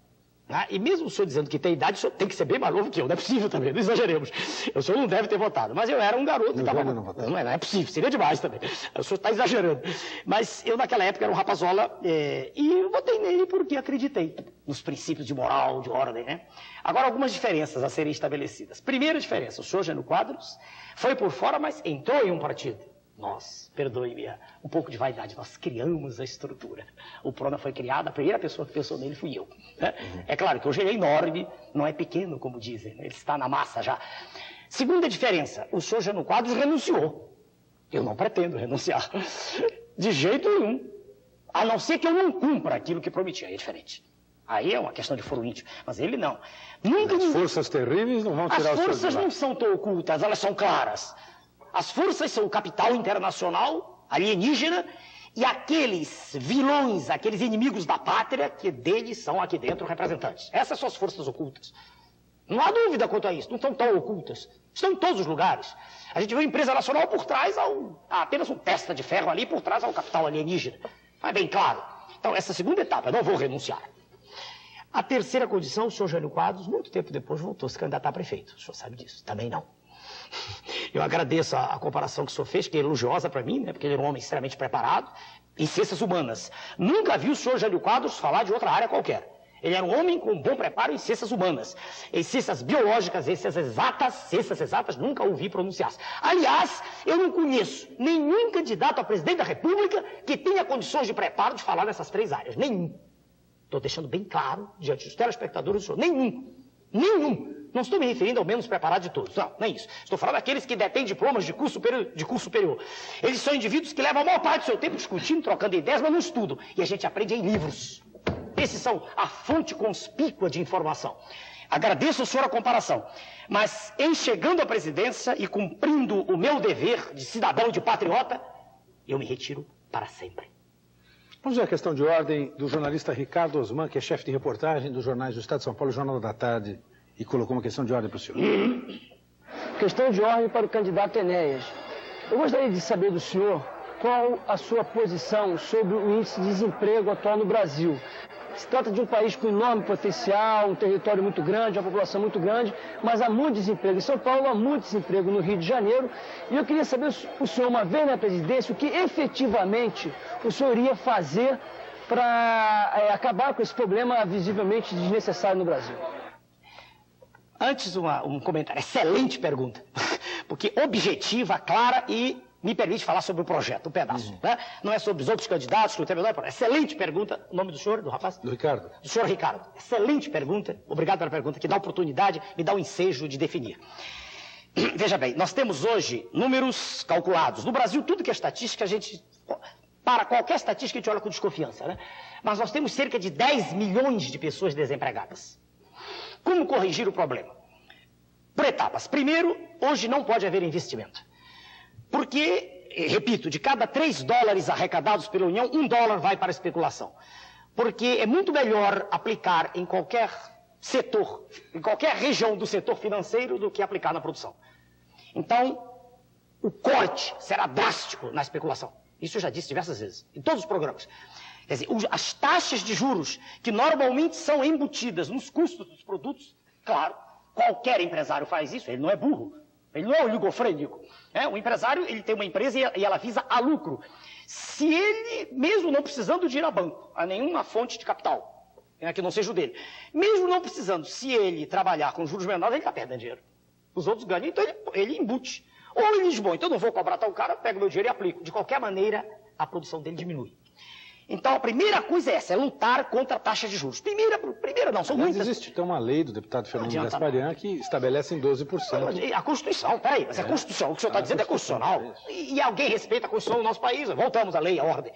Né? E mesmo o senhor dizendo que tem idade, o senhor tem que ser bem mais novo que eu. Não é possível também, não exageremos. O senhor não deve ter votado. Mas eu era um garoto. Não é possível, seria demais também. O senhor está exagerando. Mas eu naquela época era um rapazola e eu votei nele porque acreditei nos princípios de moral, de ordem. Né? Agora, algumas diferenças a serem estabelecidas. Primeira diferença, o senhor Jânio Quadros foi por fora, mas entrou em um partido. Nós, perdoe-me, um pouco de vaidade, nós criamos a estrutura. O PRONA foi criado, a primeira pessoa que pensou nele fui eu. Né? É claro que hoje ele é enorme, não é pequeno, como dizem, ele está na massa já. Segunda diferença, o senhor Jânio Quadros renunciou. Eu não pretendo renunciar, de jeito nenhum, a não ser que eu não cumpra aquilo que prometi, aí é diferente. Aí é uma questão de foro íntimo, mas ele não. As forças terríveis não vão tirar o senhor de lá. As forças não são tão ocultas, elas são claras. As forças são o capital internacional, alienígena, e aqueles vilões, aqueles inimigos da pátria, que deles são aqui dentro representantes. Essas são as forças ocultas. Não há dúvida quanto a isso, não estão tão ocultas. Estão em todos os lugares. A gente vê uma empresa nacional por trás, há apenas um testa de ferro ali, por trás há um capital alienígena. Mas bem claro. Então, essa segunda etapa, eu não vou renunciar. A terceira condição, o senhor Jânio Quadros, muito tempo depois, voltou a se candidatar a prefeito. O senhor sabe disso, também não. Eu agradeço a comparação que o senhor fez, que é elogiosa para mim, né, porque ele era um homem extremamente preparado em ciências humanas. Nunca vi o senhor Jânio Quadros falar de outra área qualquer. Ele era um homem com bom preparo em ciências humanas, em ciências biológicas, em ciências exatas, nunca ouvi pronunciar-se. Aliás, eu não conheço nenhum candidato a presidente da República que tenha condições de preparo de falar nessas 3 áreas. Nenhum. Estou deixando bem claro, diante dos telespectadores do senhor, nenhum. Não estou me referindo ao menos preparado de todos, não, nem isso. Estou falando daqueles que detêm diplomas de curso superior. Eles são indivíduos que levam a maior parte do seu tempo discutindo, trocando ideias, mas não estudam. E a gente aprende em livros. Esses são a fonte conspícua de informação. Agradeço ao senhor a comparação, mas em chegando à presidência e cumprindo o meu dever de cidadão e de patriota, eu me retiro para sempre. Vamos ver a questão de ordem do jornalista Ricardo Osman, que é chefe de reportagem dos jornais do Estado de São Paulo, Jornal da Tarde, e colocou uma questão de ordem para o senhor. Questão de ordem para o candidato Enéas. Eu gostaria de saber do senhor qual a sua posição sobre o índice de desemprego atual no Brasil. Se trata de um país com enorme potencial, um território muito grande, uma população muito grande, mas há muito desemprego em São Paulo, há muito desemprego no Rio de Janeiro. E eu queria saber o senhor, uma vez na presidência, o que efetivamente o senhor iria fazer para acabar com esse problema visivelmente desnecessário no Brasil. Antes, um comentário. Excelente pergunta. Porque objetiva, clara e me permite falar sobre o projeto, um pedaço. Né? Não é sobre os outros candidatos, que o tema não é. Excelente pergunta. O nome do senhor, do rapaz? Do Ricardo. Do senhor Ricardo. Excelente pergunta. Obrigado pela pergunta, que dá oportunidade, me dá o ensejo de definir. Veja bem, nós temos hoje números calculados. No Brasil, tudo que é estatística, a gente... Para qualquer estatística, a gente olha com desconfiança, né? Mas nós temos cerca de 10 milhões de pessoas desempregadas. Como corrigir o problema? Por etapas. Primeiro, hoje não pode haver investimento. Porque, repito, de cada 3 dólares arrecadados pela União, 1 dólar vai para a especulação. Porque é muito melhor aplicar em qualquer setor, em qualquer região do setor financeiro, do que aplicar na produção. Então, o corte será drástico na especulação. Isso eu já disse diversas vezes, em todos os programas. Quer dizer, as taxas de juros, que normalmente são embutidas nos custos dos produtos, claro, qualquer empresário faz isso, ele não é burro. Ele não é oligofrênico. O empresário, ele tem uma empresa e ela visa a lucro. Se ele, mesmo não precisando de ir a banco, a nenhuma fonte de capital, que não seja o dele, mesmo não precisando, se ele trabalhar com juros menores, ele está perdendo dinheiro. Os outros ganham, então ele embute. Ou ele diz, bom, então eu não vou cobrar tal cara, pego meu dinheiro e aplico. De qualquer maneira, a produção dele diminui. Então, a primeira coisa é essa, é lutar contra a taxa de juros. Primeira não, são muitas. Existe então uma lei do deputado Fernando Gasparian que estabelece em 12%. A Constituição, peraí, mas é Constituição. O que o senhor está dizendo é constitucional. E alguém respeita a Constituição do nosso país. Voltamos à lei, à ordem.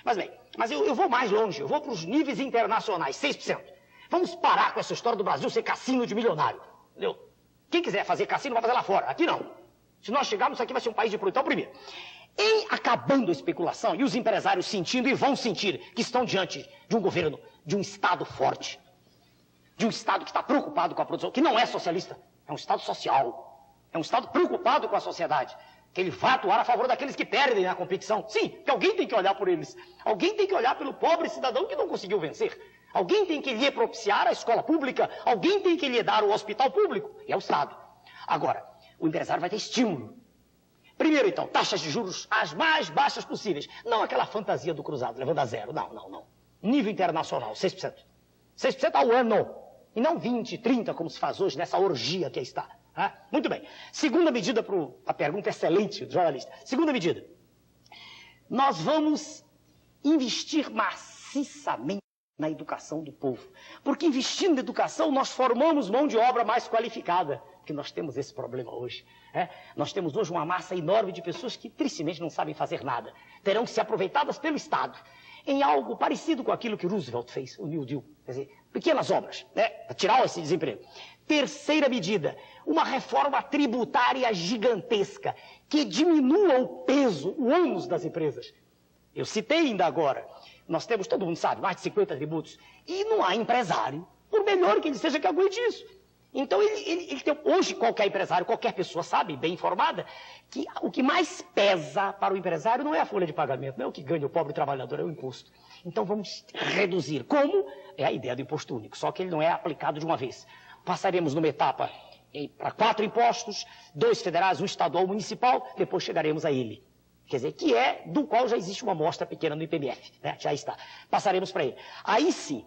Mas bem, eu vou mais longe, eu vou para os níveis internacionais, 6%. Vamos parar com essa história do Brasil ser cassino de milionário. Entendeu? Quem quiser fazer cassino vai fazer lá fora, aqui não. Se nós chegarmos aqui vai ser um país de produção. Então, primeiro, em acabando a especulação, e os empresários sentindo e vão sentir que estão diante de um governo, de um Estado forte, de um Estado que está preocupado com a produção, que não é socialista, é um Estado social, é um Estado preocupado com a sociedade, que ele vai atuar a favor daqueles que perdem na competição. Sim, que alguém tem que olhar por eles, alguém tem que olhar pelo pobre cidadão que não conseguiu vencer, alguém tem que lhe propiciar a escola pública, alguém tem que lhe dar o hospital público, e é o Estado. Agora, o empresário vai ter estímulo. Primeiro, então, taxas de juros as mais baixas possíveis. Não aquela fantasia do cruzado, levando a zero. Não. Nível internacional, 6%. 6% ao ano. E não 20, 30, como se faz hoje, nessa orgia que aí está. Muito bem. Segunda medida, a pergunta excelente do jornalista. Segunda medida. Nós vamos investir maciçamente na educação do povo. Porque investindo na educação, nós formamos mão de obra mais qualificada. Que nós temos esse problema hoje. Nós temos hoje uma massa enorme de pessoas que tristemente não sabem fazer nada. Terão que ser aproveitadas pelo Estado em algo parecido com aquilo que Roosevelt fez, o New Deal. Quer dizer, pequenas obras, para tirar esse desemprego. Terceira medida, uma reforma tributária gigantesca que diminua o peso, o ônus das empresas. Eu citei ainda agora, nós temos, todo mundo sabe, mais de 50 tributos, e não há empresário, por melhor que ele seja, que aguente isso. Então, ele tem, hoje, qualquer empresário, qualquer pessoa sabe, bem informada, que o que mais pesa para o empresário não é a folha de pagamento, não é o que ganha o pobre trabalhador, é o imposto. Então, vamos reduzir. Como? É a ideia do imposto único, só que ele não é aplicado de uma vez. Passaremos numa etapa para 4 impostos, 2 federais, 1 estadual, 1 municipal, depois chegaremos a ele. Quer dizer, que é do qual já existe uma amostra pequena no IPMF, já está. Passaremos para ele. Aí sim,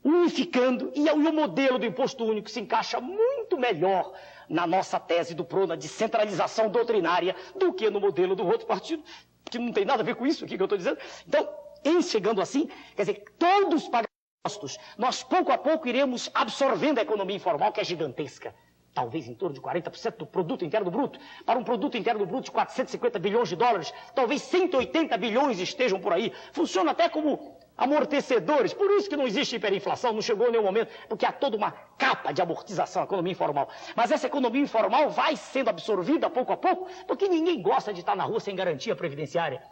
unificando, e o modelo do imposto único se encaixa muito melhor na nossa tese do PRONA de centralização doutrinária do que no modelo do outro partido, que não tem nada a ver com isso aqui que eu estou dizendo. Então, em chegando assim, quer dizer, todos pagam impostos, nós pouco a pouco iremos absorvendo a economia informal, que é gigantesca. Talvez em torno de 40% do produto interno bruto, para um produto interno bruto de 450 bilhões de dólares, talvez 180 bilhões estejam por aí. Funciona até como amortecedores, por isso que não existe hiperinflação, não chegou em nenhum momento, porque há toda uma capa de amortização, a economia informal. Mas essa economia informal vai sendo absorvida pouco a pouco, porque ninguém gosta de estar na rua sem garantia previdenciária.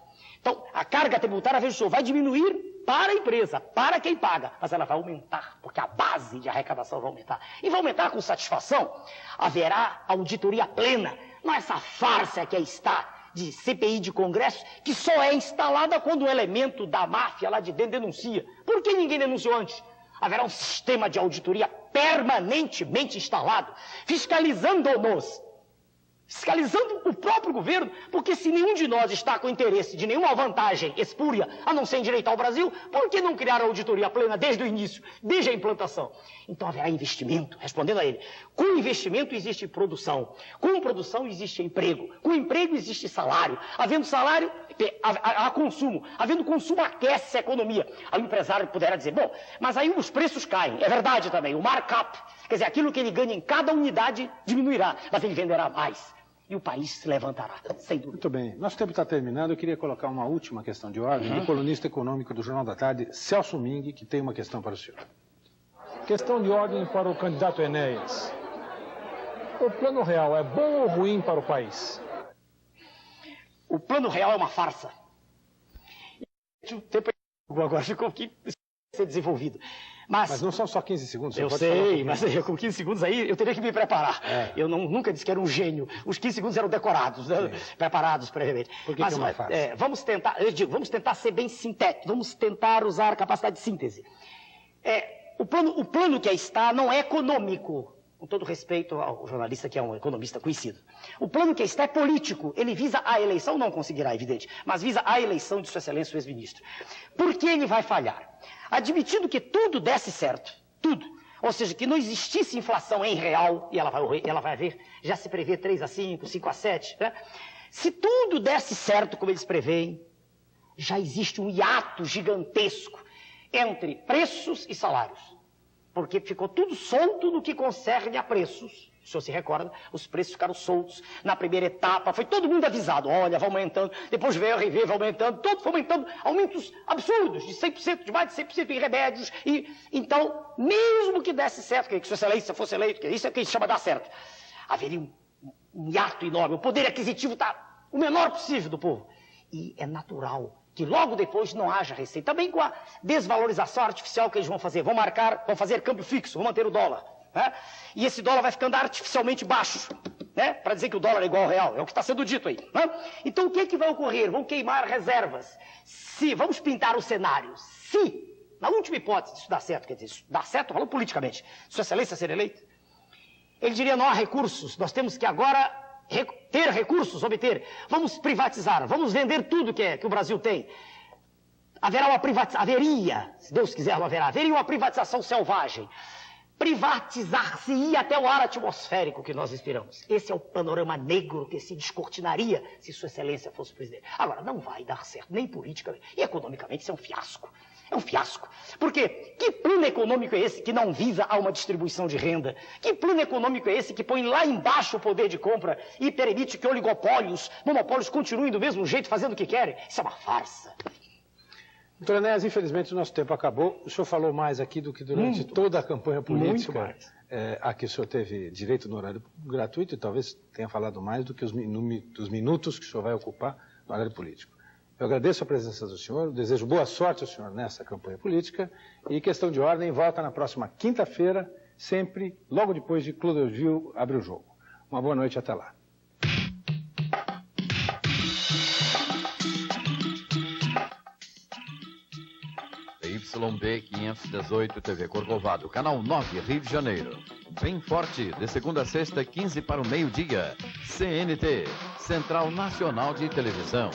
Então, a carga tributária, veja só, vai diminuir para a empresa, para quem paga, mas ela vai aumentar, porque a base de arrecadação vai aumentar. E vai aumentar com satisfação. Haverá auditoria plena, não é essa farsa que aí está, de CPI de Congresso, que só é instalada quando o elemento da máfia lá de dentro denuncia. Por que ninguém denunciou antes? Haverá um sistema de auditoria permanentemente instalado, fiscalizando-nos, fiscalizando o próprio governo, porque se nenhum de nós está com interesse de nenhuma vantagem espúria, a não ser endireitar o Brasil, por que não criar a auditoria plena desde o início, desde a implantação? Então haverá investimento, respondendo a ele. Com investimento existe produção, com produção existe emprego, com emprego existe salário, havendo salário, há consumo, havendo consumo aquece a economia. Aí o empresário poderá dizer, bom, mas aí os preços caem, é verdade também, o markup, quer dizer, aquilo que ele ganha em cada unidade diminuirá, mas ele venderá mais. E o país se levantará, sem dúvida. Muito bem. Nosso tempo está terminando. Eu queria colocar uma última questão de ordem do colunista econômico do Jornal da Tarde, Celso Ming, que tem uma questão para o senhor. Questão de ordem para o candidato Enéas. O Plano Real é bom ou ruim para o país? O Plano Real é uma farsa. O tempo agora ficou aqui ser desenvolvido. Mas não são só 15 segundos. Eu sei, mas com 15 segundos aí eu teria que me preparar. Eu nunca disse que era um gênio. Os 15 segundos eram decorados, né? Preparados previamente. Por que é uma farsa? Vamos tentar ser bem sintéticos, vamos tentar usar a capacidade de síntese. O plano que aí está não é econômico, com todo respeito ao jornalista que é um economista conhecido. O plano que aí está é político. Ele visa a eleição, não conseguirá, evidente, mas visa a eleição de Sua Excelência, o ex-ministro. Por que ele vai falhar? Admitindo que tudo desse certo, tudo, ou seja, que não existisse inflação em real, e ela vai haver, já se prevê 3 a 5, 5 a 7, né? Se tudo desse certo como eles preveem, já existe um hiato gigantesco entre preços e salários, porque ficou tudo solto no que concerne a preços. O senhor se recorda, os preços ficaram soltos na primeira etapa, foi todo mundo avisado, olha, vai aumentando, depois veio a RV, vai aumentando, tudo foi aumentando, aumentos absurdos, de 100%, de mais de 100% em remédios, e então, mesmo que desse certo, que Sua Excelência fosse eleito, que isso é o que a gente chama de dar certo, haveria um hiato enorme, o poder aquisitivo está o menor possível do povo, e é natural que logo depois não haja receita, também com a desvalorização artificial que eles vão fazer, vão fazer câmbio fixo, vão manter o dólar, né? E esse dólar vai ficando artificialmente baixo, né? Para dizer que o dólar é igual ao real, é o que está sendo dito aí, né? Então o que é que vai ocorrer? Vão queimar reservas. Vamos pintar o cenário, se, na última hipótese, isso dá certo, quer dizer, isso dá certo, falando politicamente, Sua Excelência ser eleito, ele diria, não há recursos, nós temos que agora ter recursos, obter, vamos privatizar, vamos vender tudo que o Brasil tem. Haverá uma privatização, haveria, se Deus quiser não haverá, haveria uma privatização selvagem. Privatizar-se-ia até o ar atmosférico que nós respiramos. Esse é o panorama negro que se descortinaria se Sua Excelência fosse presidente. Agora, não vai dar certo, nem politicamente, e economicamente isso é um fiasco. É um fiasco. Porque que plano econômico é esse que não visa a uma distribuição de renda? Que plano econômico é esse que põe lá embaixo o poder de compra e permite que oligopólios, monopólios continuem do mesmo jeito, fazendo o que querem? Isso é uma farsa. Doutor Enéas, infelizmente o nosso tempo acabou. O senhor falou mais aqui do que durante toda a campanha política a que o senhor teve direito no horário gratuito e talvez tenha falado mais do que dos minutos que o senhor vai ocupar no horário político. Eu agradeço a presença do senhor, desejo boa sorte ao senhor nessa campanha política e questão de ordem volta na próxima quinta-feira, sempre logo depois de Clodovis abre o jogo. Uma boa noite, até lá. YB 518 TV Corcovado, canal 9, Rio de Janeiro. Bem forte, de segunda a sexta, 15 para o meio-dia. CNT, Central Nacional de Televisão.